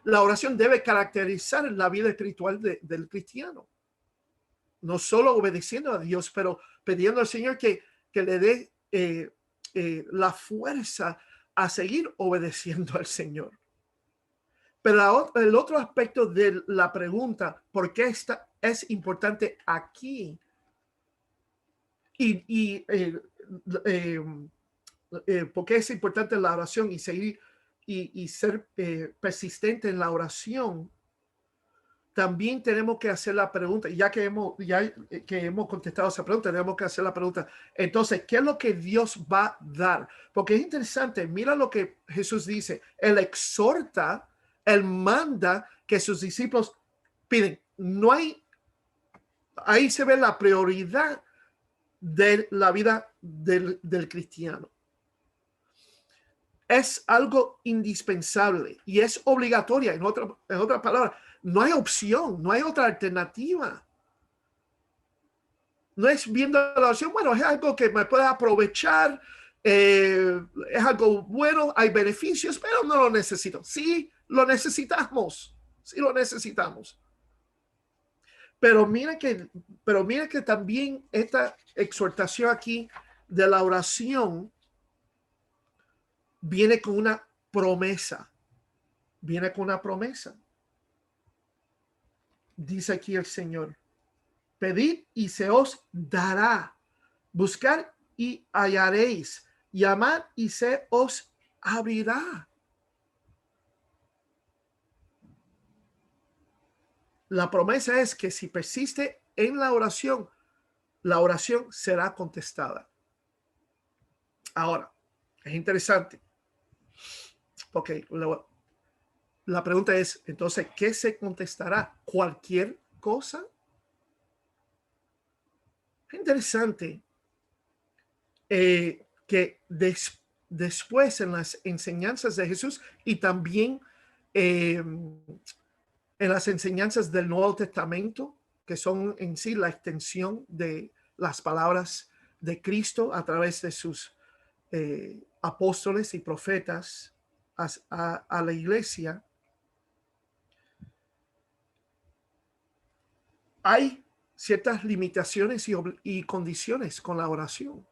La oración debe caracterizar la vida espiritual del cristiano. No solo obedeciendo a Dios, pero pidiendo al Señor que le dé la fuerza a seguir obedeciendo al Señor. Pero el otro aspecto de la pregunta, ¿por qué es importante aquí? ¿Por qué es importante la oración y seguir y ser persistente en la oración? También tenemos que hacer la pregunta, ya que hemos contestado esa pregunta, tenemos que hacer la pregunta. Entonces, ¿qué es lo que Dios va a dar? Porque es interesante, mira lo que Jesús dice. Él exhorta, él manda que sus discípulos piden. Ahí se ve la prioridad de la vida del cristiano. Es algo indispensable y es obligatoria. En otras palabras, no hay opción, no hay otra alternativa. No es viendo la opción, bueno, es algo que me puede aprovechar, es algo bueno, hay beneficios, pero no lo necesito. Sí, lo necesitamos, sí lo necesitamos. Pero mira que también esta exhortación aquí de la oración viene con una promesa. Viene con una promesa. Dice aquí el Señor: pedid y se os dará, buscad y hallaréis, llamad y se os abrirá. La promesa es que si persiste en la oración será contestada. Ahora, es interesante, porque la pregunta es, entonces, ¿qué se contestará? ¿Cualquier cosa? Es interesante que después en las enseñanzas de Jesús y también en las enseñanzas del Nuevo Testamento, que son en sí la extensión de las palabras de Cristo a través de sus apóstoles y profetas a la iglesia, hay ciertas limitaciones y condiciones con la oración.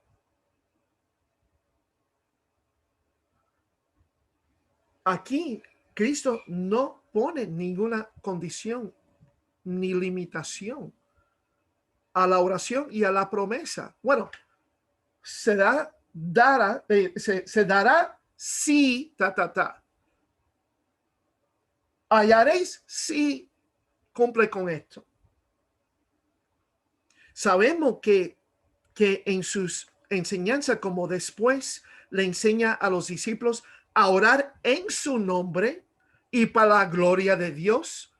Aquí Cristo no pone ninguna condición ni limitación a la oración y a la promesa. Bueno, se dará si hallaréis si cumple con esto. Sabemos que en sus enseñanzas, como después le enseña a los discípulos a orar en su nombre y para la gloria de Dios,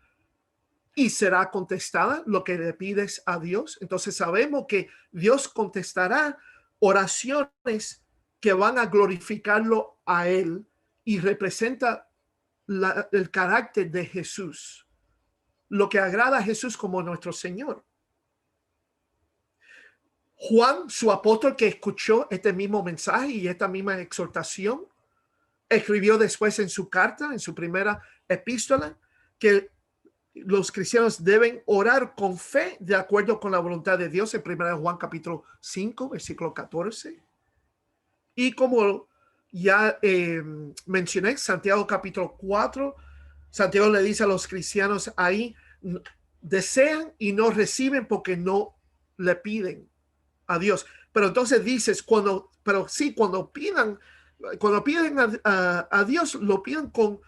y será contestada lo que le pides a Dios. Entonces sabemos que Dios contestará oraciones que van a glorificarlo a él y representa el carácter de Jesús, lo que agrada a Jesús como nuestro Señor. Juan, su apóstol, que escuchó este mismo mensaje y esta misma exhortación, escribió después en su carta, en su primera epístola, que los cristianos deben orar con fe de acuerdo con la voluntad de Dios, en 1 Juan capítulo 5, versículo 14. Y como ya mencioné, Santiago capítulo 4, Santiago le dice a los cristianos ahí, desean y no reciben porque no le piden a Dios. Pero entonces dices, cuando piden a Dios, lo piden con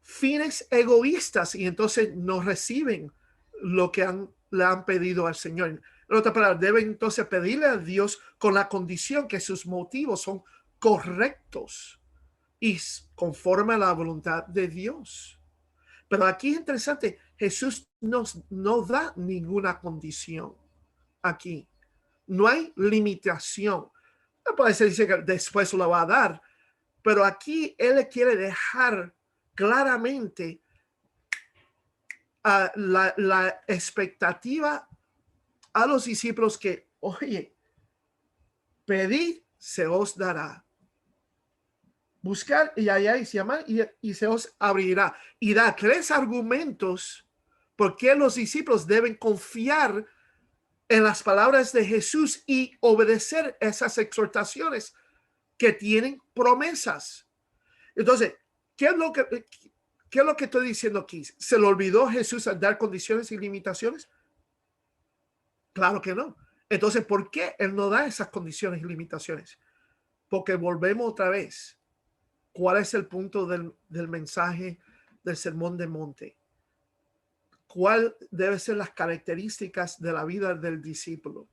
fines egoístas y entonces no reciben lo que le han pedido al Señor. En otras palabras, deben entonces pedirle a Dios con la condición que sus motivos son correctos y conforme a la voluntad de Dios. Pero aquí es interesante, Jesús no da ninguna condición aquí. No hay limitación. Puede ser dice que después lo va a dar, pero aquí él le quiere dejar claramente la expectativa a los discípulos que, oye, pedid, se os dará. Buscar y halláis, llamar y se os abrirá. Y da 3 argumentos por qué los discípulos deben confiar en las palabras de Jesús y obedecer esas exhortaciones que tienen promesas. Entonces, ¿qué es lo que estoy diciendo aquí? ¿Se le olvidó Jesús al dar condiciones y limitaciones? Claro que no. Entonces, ¿por qué él no da esas condiciones y limitaciones? Porque volvemos otra vez. ¿Cuál es el punto del mensaje del Sermón del Monte? ¿Cuál deben ser las características de la vida del discípulo?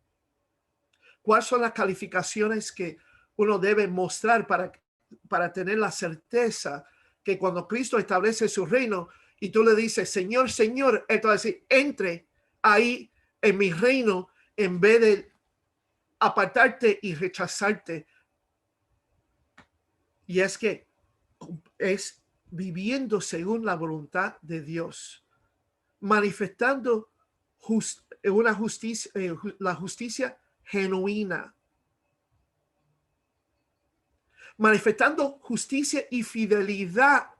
¿Cuáles son las calificaciones que uno debe mostrar para tener la certeza que cuando Cristo establece su reino y tú le dices, Señor, Señor, él te va a decir, entre ahí en mi reino en vez de apartarte y rechazarte? Y es que es viviendo según la voluntad de Dios, manifestando una justicia, la justicia genuina, manifestando justicia y fidelidad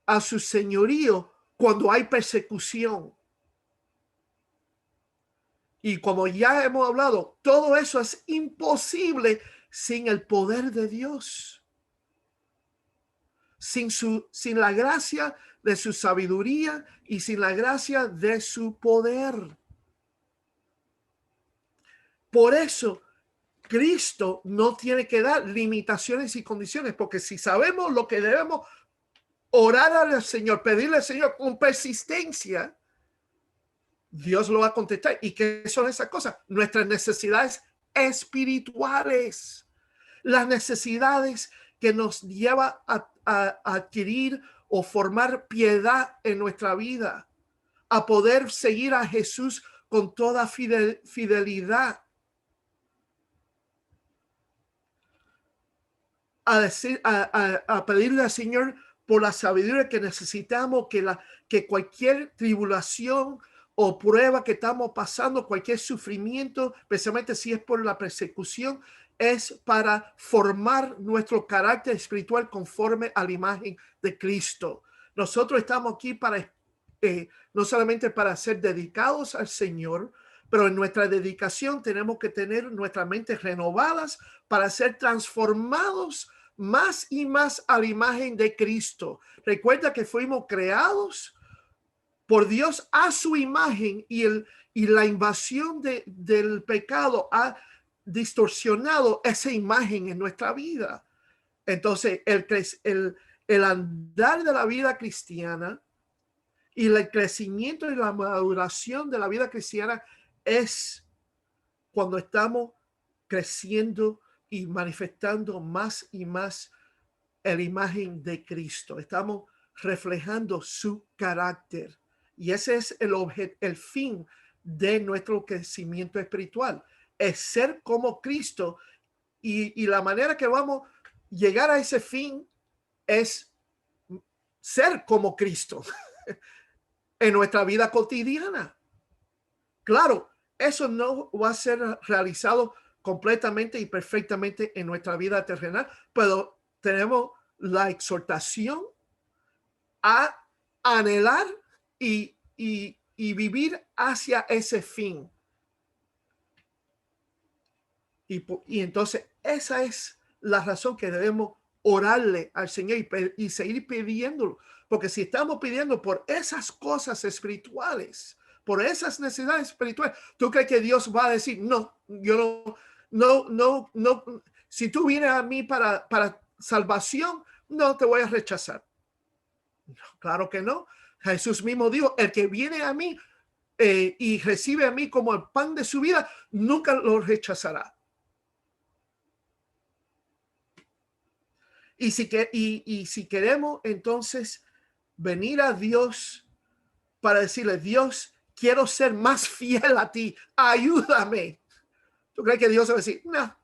a su señorío cuando hay persecución. Y como ya hemos hablado, todo eso es imposible sin el poder de Dios, sin la gracia de su sabiduría y sin la gracia de su poder. Por eso Cristo no tiene que dar limitaciones y condiciones, porque si sabemos lo que debemos orar al Señor, pedirle al Señor con persistencia, Dios lo va a contestar. ¿Y qué son esas cosas? Nuestras necesidades espirituales, las necesidades que nos lleva a adquirir o formar piedad en nuestra vida, a poder seguir a Jesús con toda fidelidad, a pedirle al Señor por la sabiduría que necesitamos, que cualquier tribulación o prueba que estamos pasando, cualquier sufrimiento, especialmente si es por la persecución, es para formar nuestro carácter espiritual conforme a la imagen de Cristo. Nosotros estamos aquí para, no solamente para ser dedicados al Señor, pero en nuestra dedicación tenemos que tener nuestras mentes renovadas para ser transformados más y más a la imagen de Cristo. Recuerda que fuimos creados por Dios a su imagen y la invasión del pecado ha distorsionado esa imagen en nuestra vida. Entonces, el andar de la vida cristiana y el crecimiento y la maduración de la vida cristiana es cuando estamos creciendo y manifestando más y más la imagen de Cristo. Estamos reflejando su carácter. Y ese es el fin de nuestro crecimiento espiritual. Es ser como Cristo. Y la manera que vamos a llegar a ese fin es ser como Cristo en nuestra vida cotidiana. Claro, eso no va a ser realizado completamente y perfectamente en nuestra vida terrenal, pero tenemos la exhortación a anhelar y vivir hacia ese fin. Y entonces esa es la razón que debemos orarle al Señor y seguir pidiéndolo, porque si estamos pidiendo por esas cosas espirituales, por esas necesidades espirituales, ¿tú crees que Dios va a decir, no, yo no, si tú vienes a mí para salvación, no te voy a rechazar? No, claro que no. Jesús mismo dijo, el que viene a mí y recibe a mí como el pan de su vida, nunca lo rechazará. Y si queremos entonces venir a Dios para decirle, Dios, quiero ser más fiel a ti, ayúdame. ¿Tú crees que Dios va a decir, no,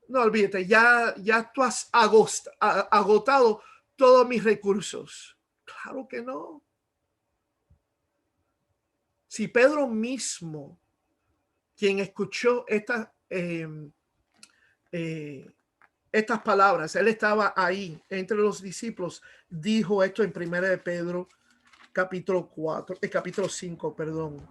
no olvídate, ya tú has agotado todos mis recursos? Claro que no. Si Pedro mismo, quien escuchó estas palabras, él estaba ahí entre los discípulos, dijo esto en 1 de Pedro capítulo 5, perdón.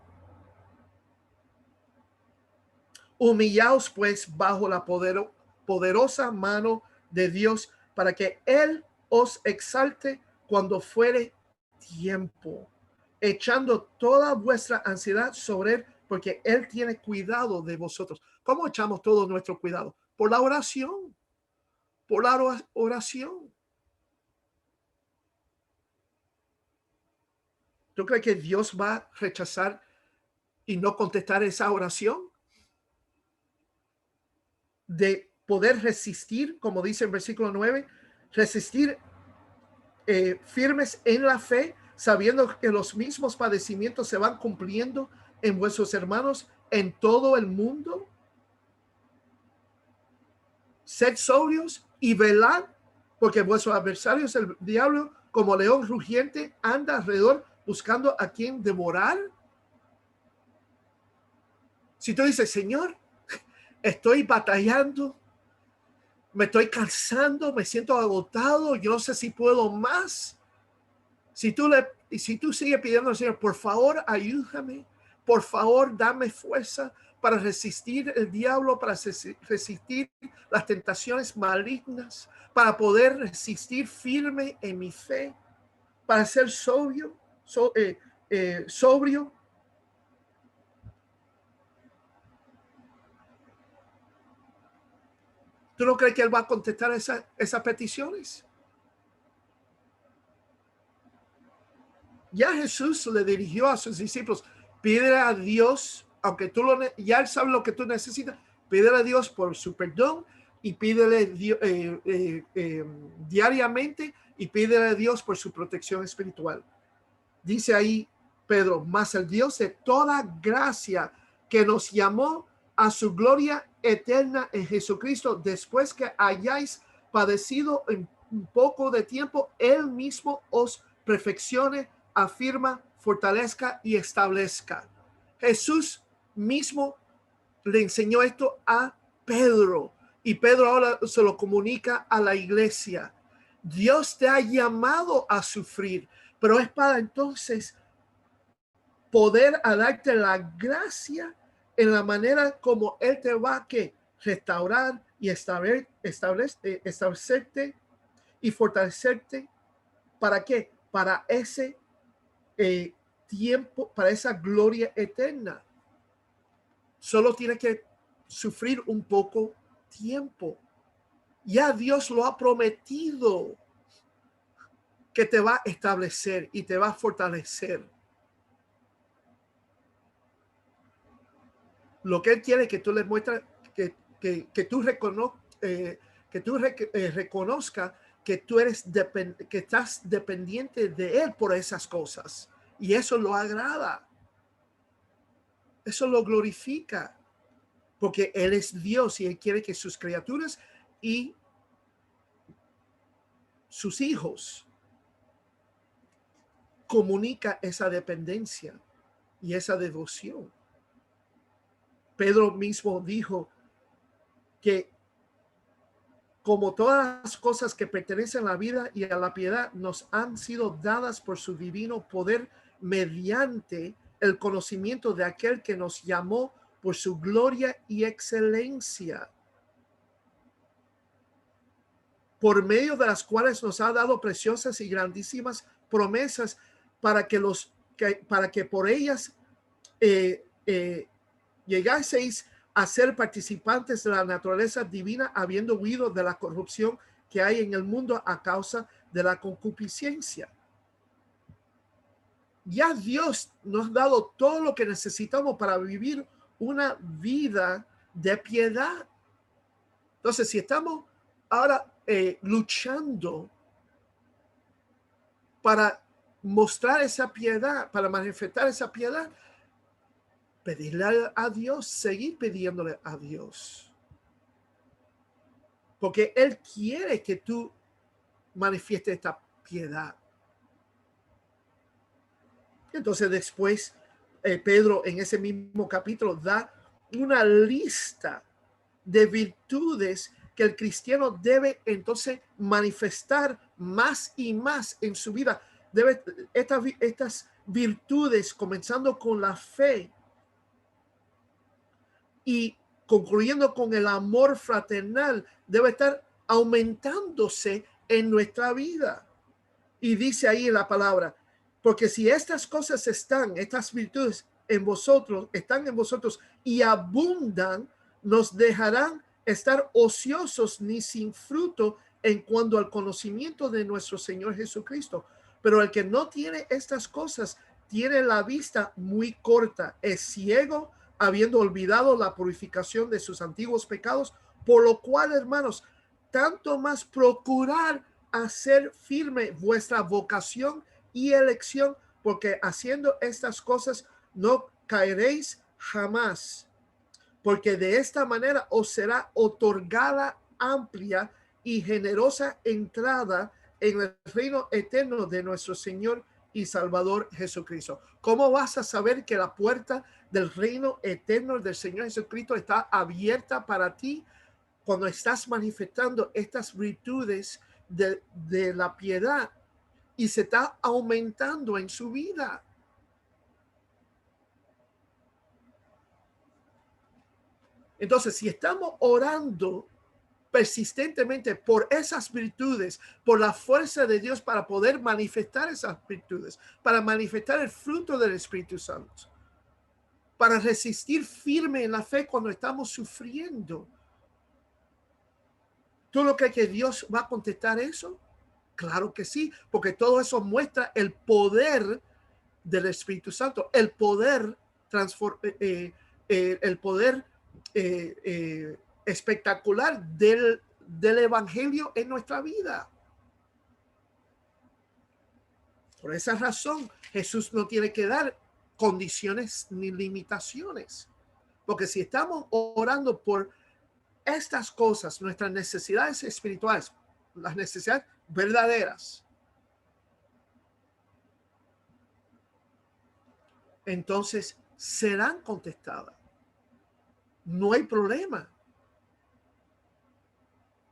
Humillaos pues bajo la poderosa mano de Dios, para que Él os exalte cuando fuere tiempo, echando toda vuestra ansiedad sobre Él, porque Él tiene cuidado de vosotros. ¿Cómo echamos todo nuestro cuidado? Por la oración, por la oración. ¿Tú crees que Dios va a rechazar y no contestar esa oración? De poder resistir, como dice en versículo 9, resistir firmes en la fe, sabiendo que los mismos padecimientos se van cumpliendo en vuestros hermanos en todo el mundo. Sed sobrios y velad, porque vuestros adversarios, el diablo, como león rugiente, anda alrededor buscando a quien devorar. Si tú dices, Señor, estoy batallando, me estoy cansando, me siento agotado, yo no sé si puedo más. Si tú sigues pidiendo al Señor, por favor, ayúdame, por favor, dame fuerza para resistir el diablo, para resistir las tentaciones malignas, para poder resistir firme en mi fe, para ser sobrio. ¿Tú no crees que Él va a contestar esas peticiones? Ya Jesús le dirigió a sus discípulos, pídele a Dios, aunque ya Él sabe lo que tú necesitas, pídele a Dios por su perdón y pídele diariamente y pídele a Dios por su protección espiritual. Dice ahí Pedro, mas el Dios de toda gracia que nos llamó a su gloria eterna en Jesucristo, después que hayáis padecido en un poco de tiempo, Él mismo os perfeccione, afirma, fortalezca y establezca. Jesús mismo le enseñó esto a Pedro y Pedro ahora se lo comunica a la iglesia. Dios te ha llamado a sufrir, pero es para entonces poder darte la gracia en la manera como Él te va a restaurar y establecerte y fortalecerte. ¿Para qué? Para ese tiempo, para esa gloria eterna. Solo tiene que sufrir un poco tiempo. Ya Dios lo ha prometido que te va a establecer y te va a fortalecer. Lo que Él quiere que tú le muestres, que tú reconozca que tú que estás dependiente de Él por esas cosas. Y eso lo agrada. Eso lo glorifica. Porque Él es Dios y Él quiere que sus criaturas y sus hijos comunica esa dependencia y esa devoción. Pedro mismo dijo que como todas las cosas que pertenecen a la vida y a la piedad nos han sido dadas por su divino poder mediante el conocimiento de aquel que nos llamó por su gloria y excelencia, por medio de las cuales nos ha dado preciosas y grandísimas promesas, para que los para que por ellas llegaseis a ser participantes de la naturaleza divina, habiendo huido de la corrupción que hay en el mundo a causa de la concupiscencia. Ya Dios nos ha dado todo lo que necesitamos para vivir una vida de piedad. Entonces, si estamos ahora luchando para mostrar esa piedad, para manifestar esa piedad, pedirle a Dios, seguir pidiéndole a Dios. Porque Él quiere que tú manifiestes esta piedad. Entonces después Pedro en ese mismo capítulo da una lista de virtudes que el cristiano debe entonces manifestar más y más en su vida. Debe estas virtudes, comenzando con la fe y concluyendo con el amor fraternal, debe estar aumentándose en nuestra vida. Y dice ahí en la palabra, porque si estas cosas estas virtudes están en vosotros y abundan, nos dejarán estar ociosos ni sin fruto en cuanto al conocimiento de nuestro Señor Jesucristo. Pero el que no tiene estas cosas tiene la vista muy corta, es ciego, habiendo olvidado la purificación de sus antiguos pecados, por lo cual, hermanos, tanto más procurar hacer firme vuestra vocación y elección, porque haciendo estas cosas no caeréis jamás, porque de esta manera os será otorgada amplia y generosa entrada en el reino eterno de nuestro Señor y Salvador Jesucristo. ¿Cómo vas a saber que la puerta del reino eterno del Señor Jesucristo está abierta para ti? Cuando estás manifestando estas virtudes de la piedad y se está aumentando en su vida. Entonces, si estamos orando persistentemente por esas virtudes, por la fuerza de Dios para poder manifestar esas virtudes, para manifestar el fruto del Espíritu Santo, para resistir firme en la fe cuando estamos sufriendo, ¿tú no crees que Dios va a contestar eso? Claro que sí, porque todo eso muestra el poder del Espíritu Santo, el poder el poder espectacular del Evangelio en nuestra vida. Por esa razón, Jesús no tiene que dar condiciones ni limitaciones, porque si estamos orando por estas cosas, nuestras necesidades espirituales, las necesidades verdaderas, entonces serán contestadas. No hay problema,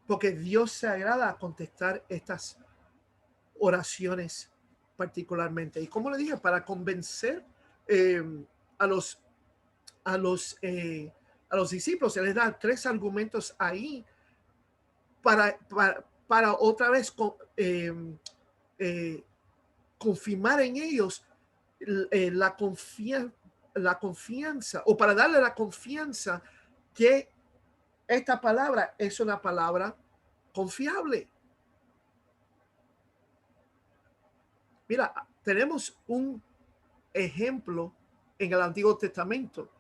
porque Dios se agrada a contestar estas oraciones particularmente. Y como le dije, para convencer a los a los discípulos, se les da 3 argumentos ahí para otra vez confirmar en ellos la confianza, o para darle la confianza que esta palabra es una palabra confiable. Mira, tenemos un ejemplo en el Antiguo Testamento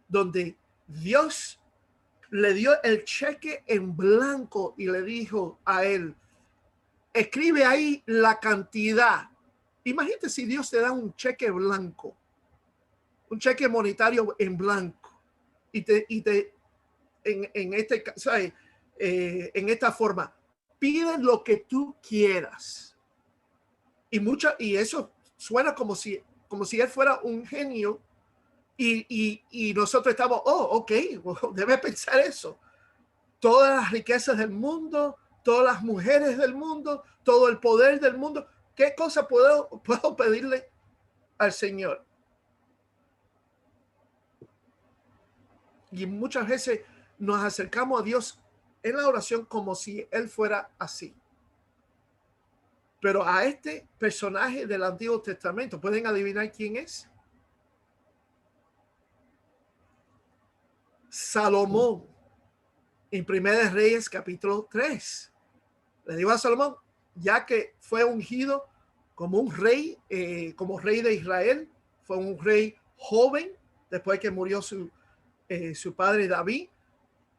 donde Dios le dio el cheque en blanco y le dijo a él, escribe ahí la cantidad. Imagínate si Dios te da un cheque blanco, un cheque monetario en blanco, y te en este caso, en esta forma, pide lo que tú quieras. Y eso suena como si él fuera un genio y nosotros estamos, ok, debe pensar eso. Todas las riquezas del mundo, todas las mujeres del mundo, todo el poder del mundo. ¿Qué cosa puedo pedirle al Señor? Y muchas veces nos acercamos a Dios en la oración como si Él fuera así. Pero a este personaje del Antiguo Testamento, ¿pueden adivinar quién es? Salomón, en Primera de Reyes, capítulo 3. Le digo a Salomón, ya que fue ungido como un rey, como rey de Israel, fue un rey joven, después que murió su padre David.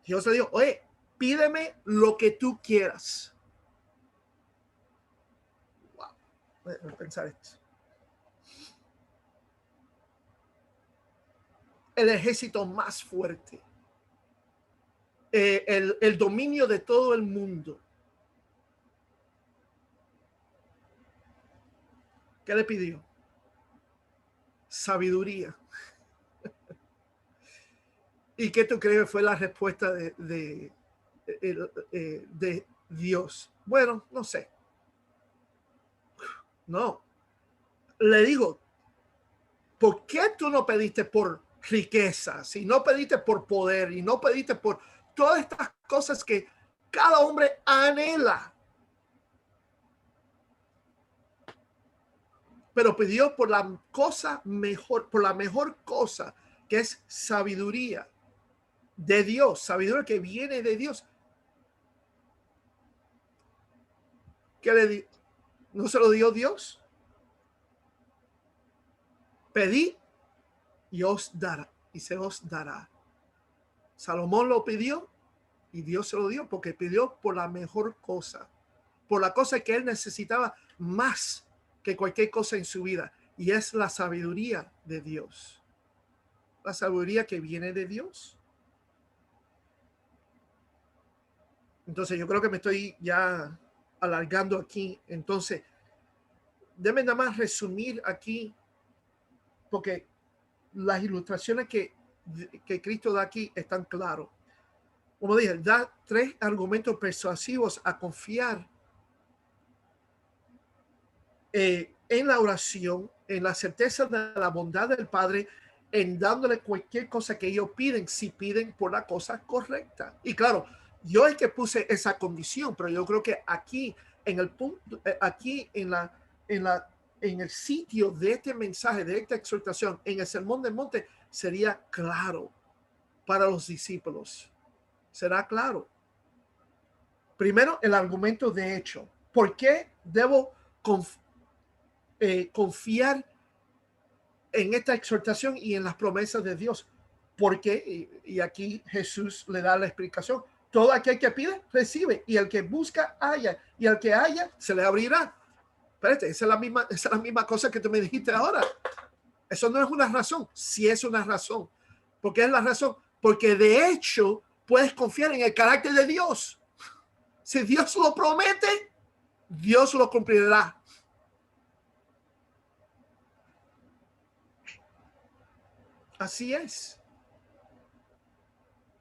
Dios le dijo, oye, pídeme lo que tú quieras. Wow, voy a pensar esto. El ejército más fuerte, el dominio de todo el mundo. ¿Qué le pidió? Sabiduría. ¿Y qué tú crees fue la respuesta de Dios? Bueno, no sé. No. Le digo, ¿por qué tú no pediste por riqueza? Si no pediste por poder y no pediste por todas estas cosas que cada hombre anhela. Pero pidió por la cosa mejor, por la mejor cosa, que es sabiduría de Dios, sabiduría que viene de Dios. ¿Qué le di? ¿No se lo dio Dios? Pedí y os dará, y se os dará. Salomón lo pidió y Dios se lo dio porque pidió por la mejor cosa, por la cosa que él necesitaba más que cualquier cosa en su vida, y es la sabiduría de Dios. La sabiduría que viene de Dios. Entonces yo creo que me estoy ya alargando aquí. Entonces, déme nada más resumir aquí, porque las ilustraciones que Cristo da aquí están claros. Como dije, da 3 argumentos persuasivos a confiar en la oración, en la certeza de la bondad del Padre, en dándole cualquier cosa que ellos piden, si piden por la cosa correcta. Y claro, yo es que puse esa condición, pero yo creo que aquí en el punto, aquí en el sitio de este mensaje, de esta exhortación, en el Sermón del Monte, sería claro para los discípulos. Será claro. Primero, el argumento de hecho. ¿Por qué debo confiar en esta exhortación y en las promesas de Dios? Porque, y aquí Jesús le da la explicación, todo aquel que pide, recibe, y el que busca, halla, y al que halla, se le abrirá. Espérate, esa es la misma cosa que tú me dijiste ahora. Eso no es una razón, sí es una razón. ¿Por qué es la razón? Porque de hecho puedes confiar en el carácter de Dios. Si Dios lo promete, Dios lo cumplirá. Así es.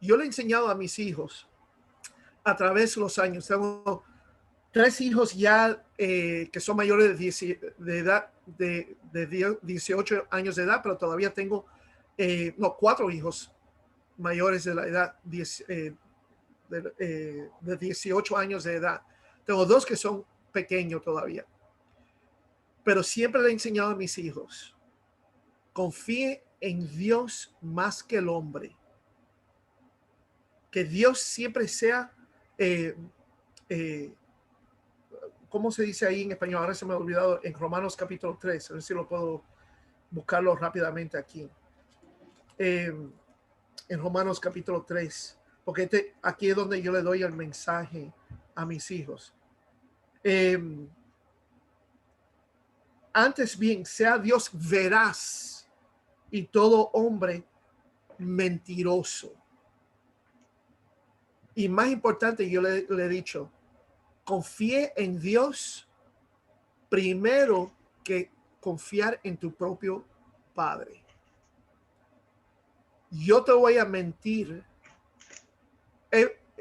Yo le he enseñado a mis hijos a través de los años. Tengo 3 hijos ya que son mayores de edad, de 18 años de edad, pero todavía tengo 4 hijos mayores de la edad de 18 años de edad. Tengo 2 que son pequeños todavía. Pero siempre le he enseñado a mis hijos, confíe en Dios más que el hombre. Que Dios siempre sea, ¿cómo se dice ahí en español? Ahora se me ha olvidado, en Romanos capítulo 3, a ver si lo puedo buscarlo rápidamente aquí. En Romanos capítulo 3, porque aquí es donde yo le doy el mensaje a mis hijos. Antes bien, sea Dios veraz y todo hombre mentiroso. Y más importante, yo le he dicho, confíe en Dios primero que confiar en tu propio padre. Yo te voy a mentir.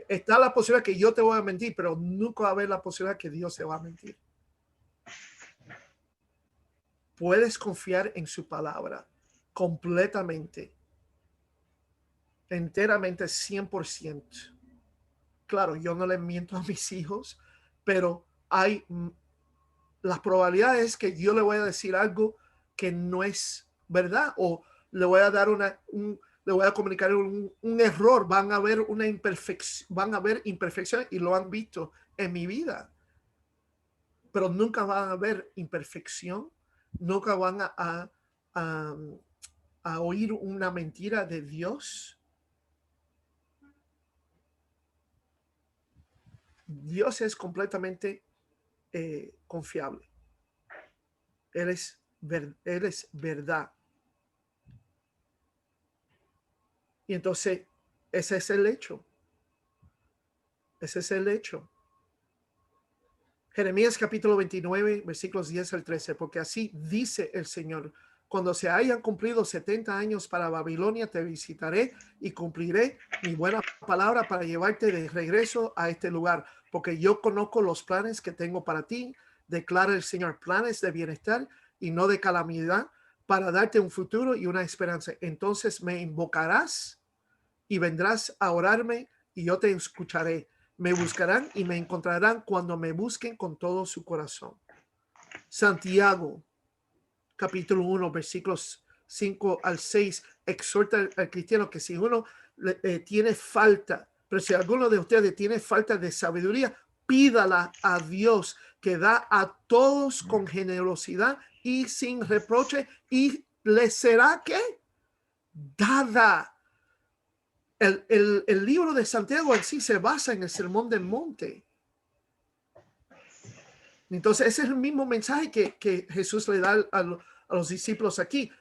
Está la posibilidad que yo te voy a mentir, pero nunca va a haber la posibilidad que Dios se va a mentir. Puedes confiar en su palabra completamente, enteramente, 100%. Claro, yo no le miento a mis hijos, pero hay las probabilidades es que yo le voy a decir algo que no es verdad, o le voy a dar le voy a comunicar un error. Van a haber una imperfección, van a haber imperfecciones, y lo han visto en mi vida, pero nunca van a haber imperfección, nunca van a oír una mentira de Dios. Dios es completamente confiable. Él es verdad. Y entonces, ese es el hecho. Ese es el hecho. Jeremías capítulo 29, versículos 10 al 13, porque así dice el Señor: cuando se hayan cumplido 70 años para Babilonia, te visitaré y cumpliré mi buena palabra para llevarte de regreso a este lugar, porque yo conozco los planes que tengo para ti, declara el Señor, planes de bienestar y no de calamidad, para darte un futuro y una esperanza. Entonces me invocarás y vendrás a orarme y yo te escucharé. Me buscarán y me encontrarán cuando me busquen con todo su corazón. Santiago, capítulo 1, versículos 5 al 6, exhorta al cristiano que si uno tiene falta, pero si alguno de ustedes tiene falta de sabiduría, pídala a Dios, que da a todos con generosidad y sin reproche, y le será ¿qué? Dada. El libro de Santiago en sí se basa en el Sermón del Monte. Entonces, ese es el mismo mensaje que Jesús le da a los discípulos aquí.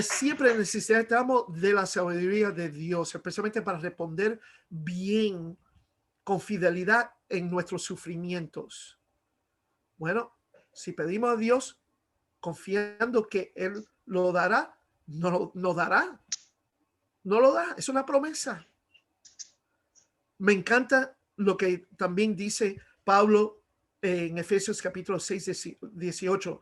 Siempre necesitamos de la sabiduría de Dios, especialmente para responder bien, con fidelidad en nuestros sufrimientos. Bueno, si pedimos a Dios confiando que Él lo dará, no dará. No lo da, es una promesa. Me encanta lo que también dice Pablo en Efesios capítulo 6, 18.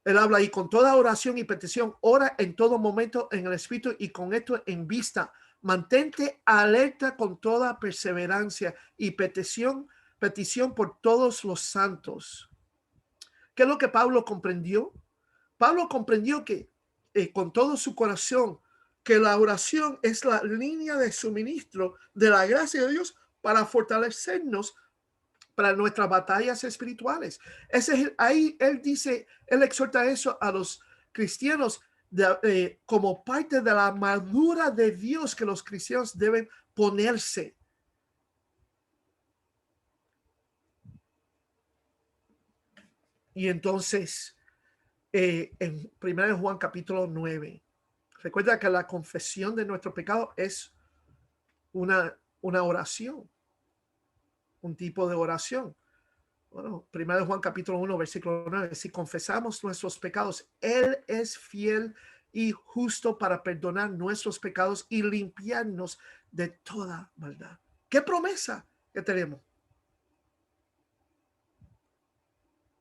Él habla ahí: con toda oración y petición, ora en todo momento en el Espíritu, y con esto en vista, mantente alerta con toda perseverancia y petición por todos los santos. ¿Qué es lo que Pablo comprendió? Pablo comprendió que con todo su corazón, que la oración es la línea de suministro de la gracia de Dios para fortalecernos para nuestras batallas espirituales. Ahí él dice, él exhorta eso a los cristianos como parte de la armadura de Dios que los cristianos deben ponerse. Y entonces, en 1 Juan capítulo 9, recuerda que la confesión de nuestro pecado es una oración, un tipo de oración. Bueno, 1 Juan capítulo 1, versículo 9, si confesamos nuestros pecados, Él es fiel y justo para perdonar nuestros pecados y limpiarnos de toda maldad. ¿Qué promesa que tenemos?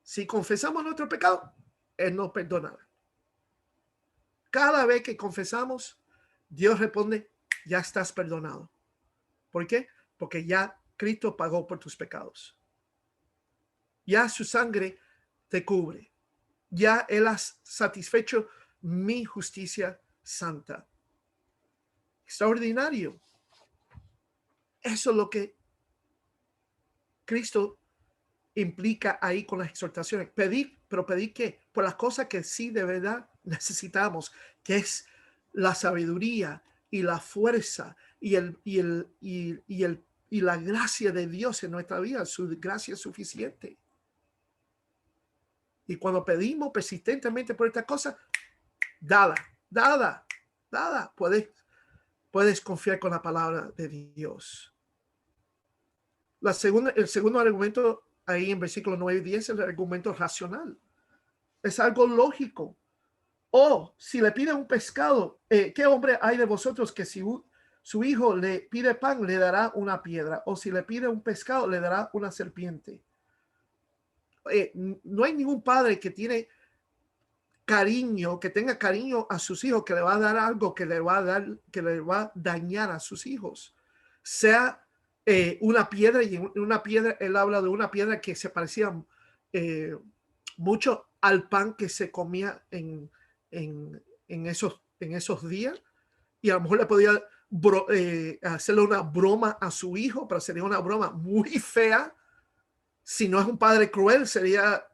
Si confesamos nuestro pecado, Él nos perdonará. Cada vez que confesamos, Dios responde: ya estás perdonado. ¿Por qué? Porque ya Cristo pagó por tus pecados. Ya su sangre te cubre. Ya Él ha satisfecho mi justicia santa. Extraordinario. Eso es lo que Cristo implica ahí con las exhortaciones. Pedir, pero pedir ¿qué? Por las cosas que sí de verdad necesitamos, que es la sabiduría y la fuerza y la gracia de Dios en nuestra vida. Su gracia es suficiente. Y cuando pedimos persistentemente por esta cosa, dada. Puedes confiar con la palabra de Dios. El segundo argumento ahí en versículo 9 y 10 es el argumento racional. Es algo lógico. Si le pide un pescado, ¿qué hombre hay de vosotros que si su hijo le pide pan, le dará una piedra? O si le pide un pescado, le dará una serpiente. No hay ningún padre que tenga cariño a sus hijos, que le va a dar algo que le va a dañar a sus hijos. Sea una piedra, y una piedra, él habla de una piedra que se parecía mucho al pan que se comía en esos días, y a lo mejor le podía hacerle una broma a su hijo, pero sería una broma muy fea. Si no es un padre cruel, sería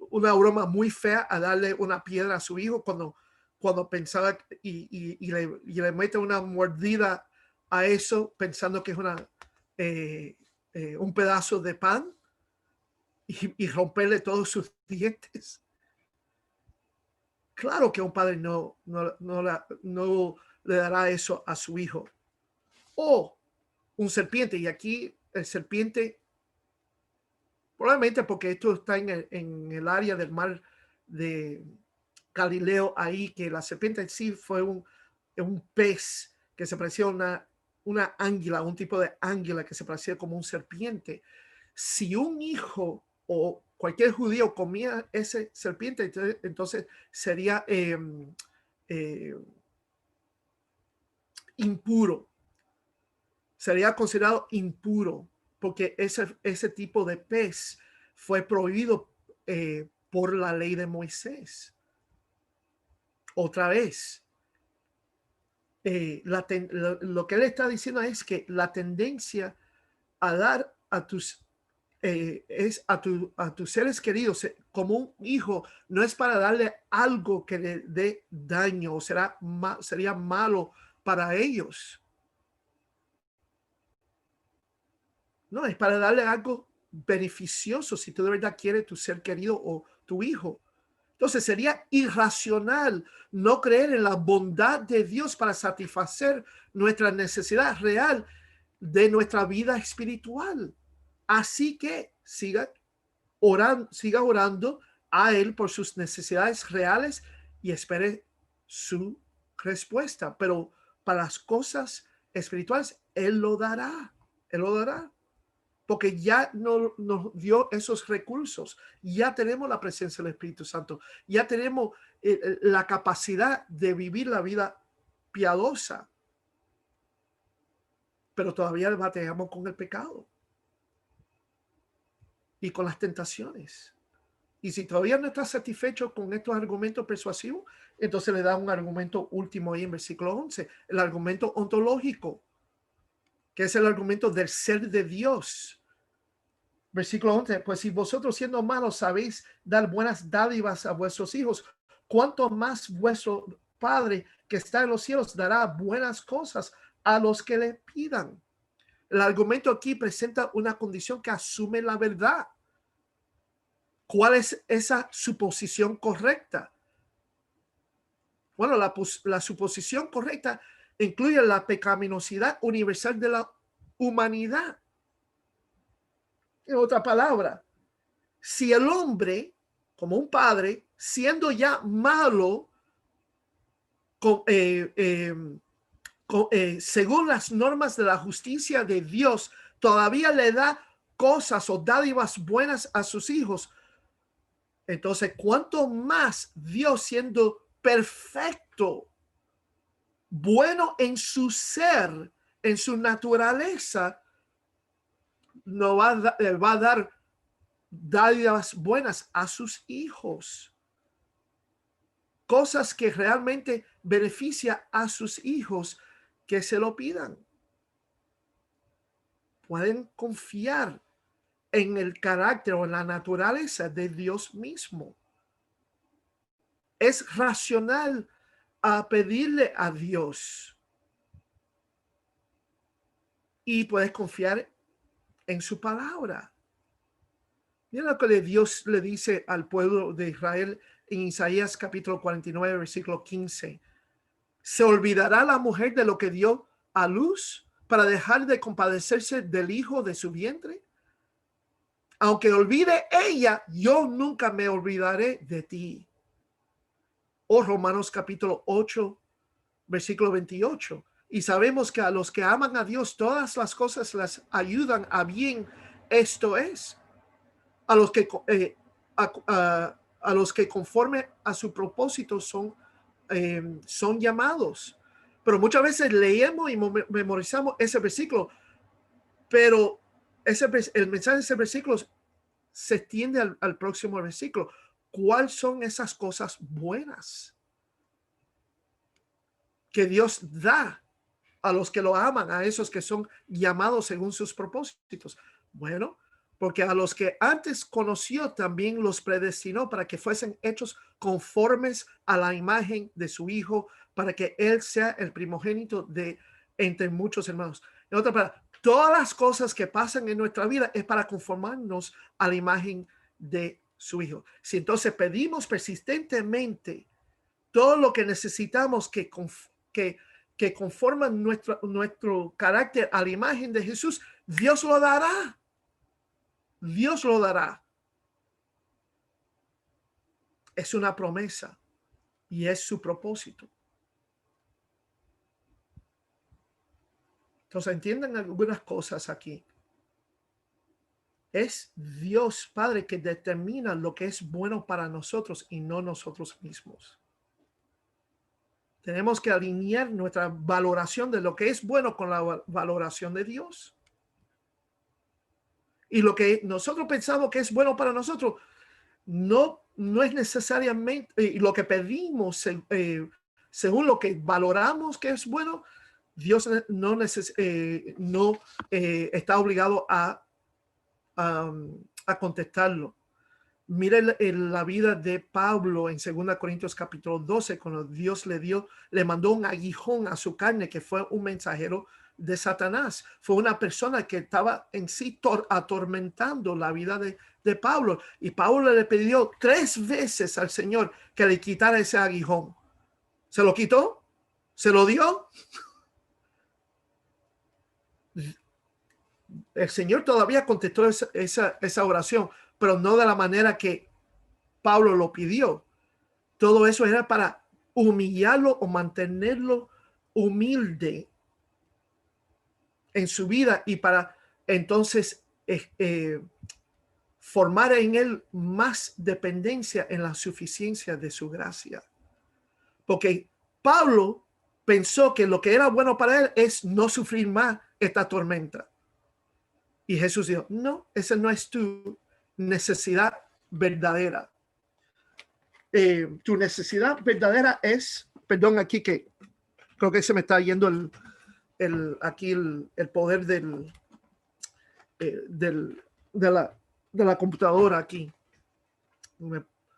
una broma muy fea a darle una piedra a su hijo cuando pensaba y le mete una mordida a eso pensando que es un pedazo de pan y romperle todos sus dientes. Claro que un padre no le dará eso a su hijo. O un serpiente, y aquí el serpiente, probablemente porque esto está en el área del mar de Galileo, ahí que la serpiente en sí fue un pez que se parecía a una águila, un tipo de águila que se parecía como un serpiente. Si un hijo o cualquier judío comía ese serpiente, entonces sería impuro. Sería considerado impuro porque ese tipo de pez fue prohibido por la ley de Moisés. Otra vez, lo que él está diciendo es que la tendencia a dar a tus a tus seres queridos como un hijo no es para darle algo que le dé daño o sería malo para ellos. No, es para darle algo beneficioso si tú de verdad quieres tu ser querido o tu hijo. Entonces sería irracional no creer en la bondad de Dios para satisfacer nuestra necesidad real de nuestra vida espiritual. Así que siga orando a Él por sus necesidades reales y espere su respuesta. Pero para las cosas espirituales, Él lo dará. Él lo dará. Porque ya nos dio esos recursos. Ya tenemos la presencia del Espíritu Santo. Ya tenemos la capacidad de vivir la vida piadosa. Pero todavía batallamos con el pecado y con las tentaciones. Y si todavía no estás satisfecho con estos argumentos persuasivos, entonces le da un argumento último ahí en versículo 11, el argumento ontológico, que es el argumento del ser de Dios. Versículo 11, pues si vosotros siendo malos sabéis dar buenas dádivas a vuestros hijos, ¿cuánto más vuestro Padre que está en los cielos dará buenas cosas a los que le pidan? El argumento aquí presenta una condición que asume la verdad. ¿Cuál es esa suposición correcta? Bueno, la suposición correcta incluye la pecaminosidad universal de la humanidad. En otra palabra, si el hombre, como un padre, siendo ya malo, según las normas de la justicia de Dios, todavía le da cosas o dádivas buenas a sus hijos, entonces, ¿cuánto más Dios siendo perfecto, bueno en su ser, en su naturaleza, no va a dar dádivas buenas a sus hijos? Cosas que realmente benefician a sus hijos que se lo pidan. Pueden confiar en el carácter o en la naturaleza de Dios mismo. Es racional a pedirle a Dios y puedes confiar en su palabra. Mira lo que Dios le dice al pueblo de Israel en Isaías capítulo 49, versículo 15. ¿Se olvidará la mujer de lo que dio a luz para dejar de compadecerse del hijo de su vientre? Aunque olvide ella, yo nunca me olvidaré de ti. O Romanos capítulo 8, versículo 28. Y sabemos que a los que aman a Dios, todas las cosas las ayudan a bien. Esto es, a los que conforme a su propósito son llamados. Pero muchas veces leemos y memorizamos ese versículo, pero el mensaje de ese versículo se extiende al próximo versículo. ¿Cuáles son esas cosas buenas que Dios da a los que lo aman, a esos que son llamados según sus propósitos? Bueno, porque a los que antes conoció también los predestinó para que fuesen hechos conformes a la imagen de su Hijo, para que Él sea el primogénito de entre muchos hermanos. En otra palabra, todas las cosas que pasan en nuestra vida es para conformarnos a la imagen de su Hijo. Si entonces pedimos persistentemente todo lo que necesitamos que conforman nuestro carácter a la imagen de Jesús, Dios lo dará. Dios lo dará. Es una promesa y es su propósito. Entonces, entiendan algunas cosas aquí. Es Dios Padre que determina lo que es bueno para nosotros y no nosotros mismos. Tenemos que alinear nuestra valoración de lo que es bueno con la valoración de Dios. Y lo que nosotros pensamos que es bueno para nosotros no es necesariamente lo que pedimos según lo que valoramos que es bueno. Dios no está obligado a contestarlo. Mire la vida de Pablo en 2 Corintios capítulo 12, cuando Dios le mandó un aguijón a su carne, que fue un mensajero de Satanás. Fue una persona que estaba en sí atormentando la vida de Pablo. Y Pablo le pidió 3 veces al Señor que le quitara ese aguijón. ¿Se lo quitó? ¿Se lo dio? El Señor todavía contestó esa oración, pero no de la manera que Pablo lo pidió. Todo eso era para humillarlo o mantenerlo humilde en su vida y para entonces formar en él más dependencia en la suficiencia de su gracia. Porque Pablo pensó que lo que era bueno para él es no sufrir más esta tormenta. Y Jesús dijo, no, esa no es tu necesidad verdadera. Tu necesidad verdadera es, perdón, aquí que creo que se me está yendo el poder de la computadora aquí.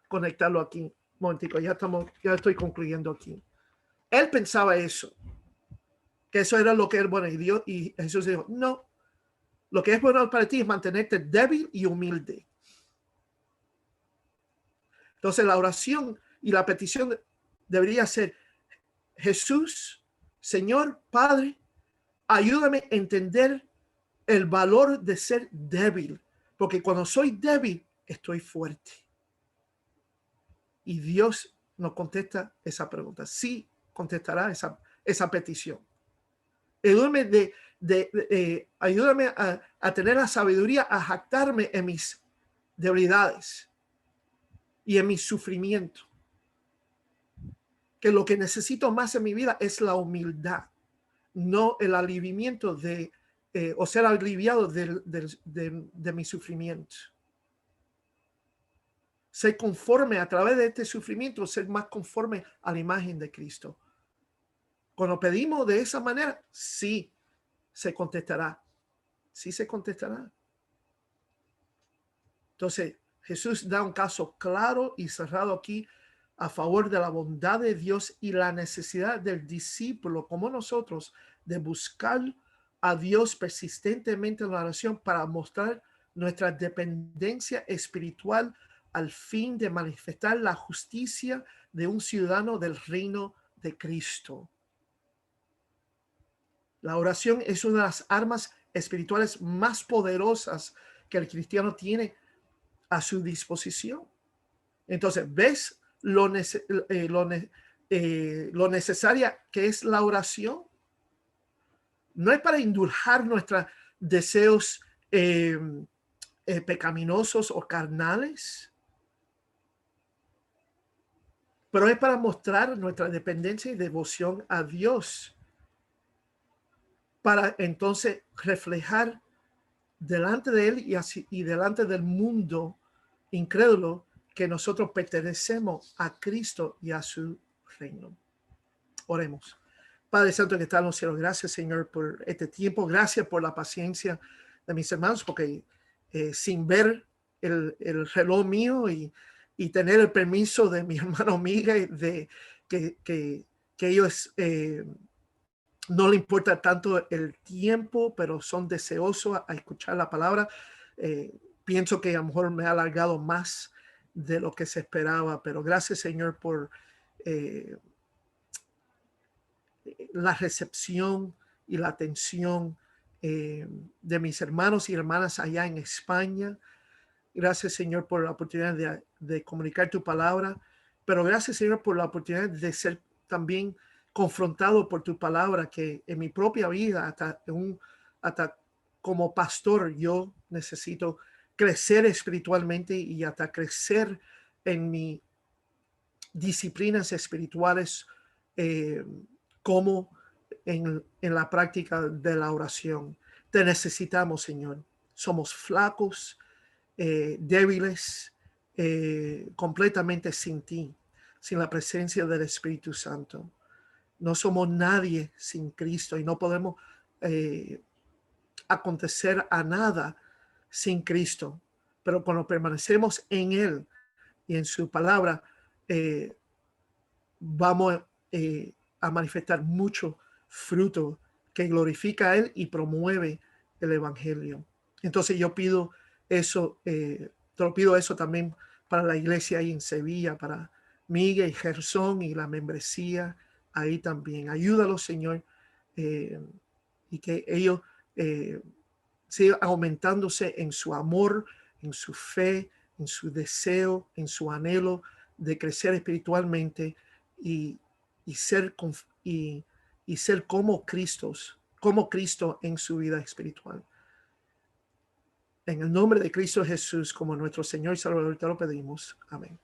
Conectarlo aquí. Un momentico, ya estoy concluyendo aquí. Él pensaba eso, que eso era lo que era bueno, y Jesús dijo, no, lo que es bueno para ti es mantenerte débil y humilde. Entonces la oración y la petición debería ser, Jesús, Señor, Padre, ayúdame a entender el valor de ser débil, porque cuando soy débil, estoy fuerte. Y Dios nos contesta esa pregunta. Sí, contestará esa petición. Ayúdame a tener la sabiduría, a jactarme en mis debilidades y en mi sufrimiento. Que lo que necesito más en mi vida es la humildad, no el aliviamiento o ser aliviado de mi sufrimiento. Ser conforme a través de este sufrimiento, ser más conforme a la imagen de Cristo. Cuando pedimos de esa manera, sí se contestará. Sí se contestará. Entonces, Jesús da un caso claro y cerrado aquí a favor de la bondad de Dios y la necesidad del discípulo, como nosotros, de buscar a Dios persistentemente en la oración para mostrar nuestra dependencia espiritual al fin de manifestar la justicia de un ciudadano del reino de Cristo. La oración es una de las armas espirituales más poderosas que el cristiano tiene a su disposición. Entonces, ¿ves lo necesaria que es la oración? No es para indulgar nuestros deseos pecaminosos o carnales, pero es para mostrar nuestra dependencia y devoción a Dios, para entonces reflejar delante de él y delante del mundo incrédulo que nosotros pertenecemos a Cristo y a su reino. Oremos. Padre Santo que está en los cielos, gracias Señor por este tiempo, gracias por la paciencia de mis hermanos, porque sin ver el reloj mío y tener el permiso de mi hermano Miguel de que ellos no le importa tanto el tiempo, pero son deseosos a escuchar la palabra. Pienso que a lo mejor me ha alargado más de lo que se esperaba, pero gracias Señor por la recepción y la atención de mis hermanos y hermanas allá en España. Gracias, Señor, por la oportunidad de comunicar tu palabra, pero gracias, Señor, por la oportunidad de ser también confrontado por tu palabra, que en mi propia vida, hasta como pastor, yo necesito crecer espiritualmente y hasta crecer en mis disciplinas espirituales, como en la práctica de la oración. Te necesitamos, Señor. Somos flacos, débiles, completamente sin ti, sin la presencia del Espíritu Santo. No somos nadie sin Cristo y no podemos acontecer a nada sin Cristo. Pero cuando permanecemos en Él y en su palabra, vamos a manifestar mucho fruto que glorifica a Él y promueve el Evangelio. Entonces yo pido eso, te lo pido eso también para la iglesia ahí en Sevilla, para Miguel y Gerson y la membresía ahí también. Ayúdalos, Señor, y que ellos sigan aumentándose en su amor, en su fe, en su deseo, en su anhelo de crecer espiritualmente y ser y ser como Cristo en su vida espiritual. En el nombre de Cristo Jesús, como nuestro Señor y Salvador, te lo pedimos. Amén.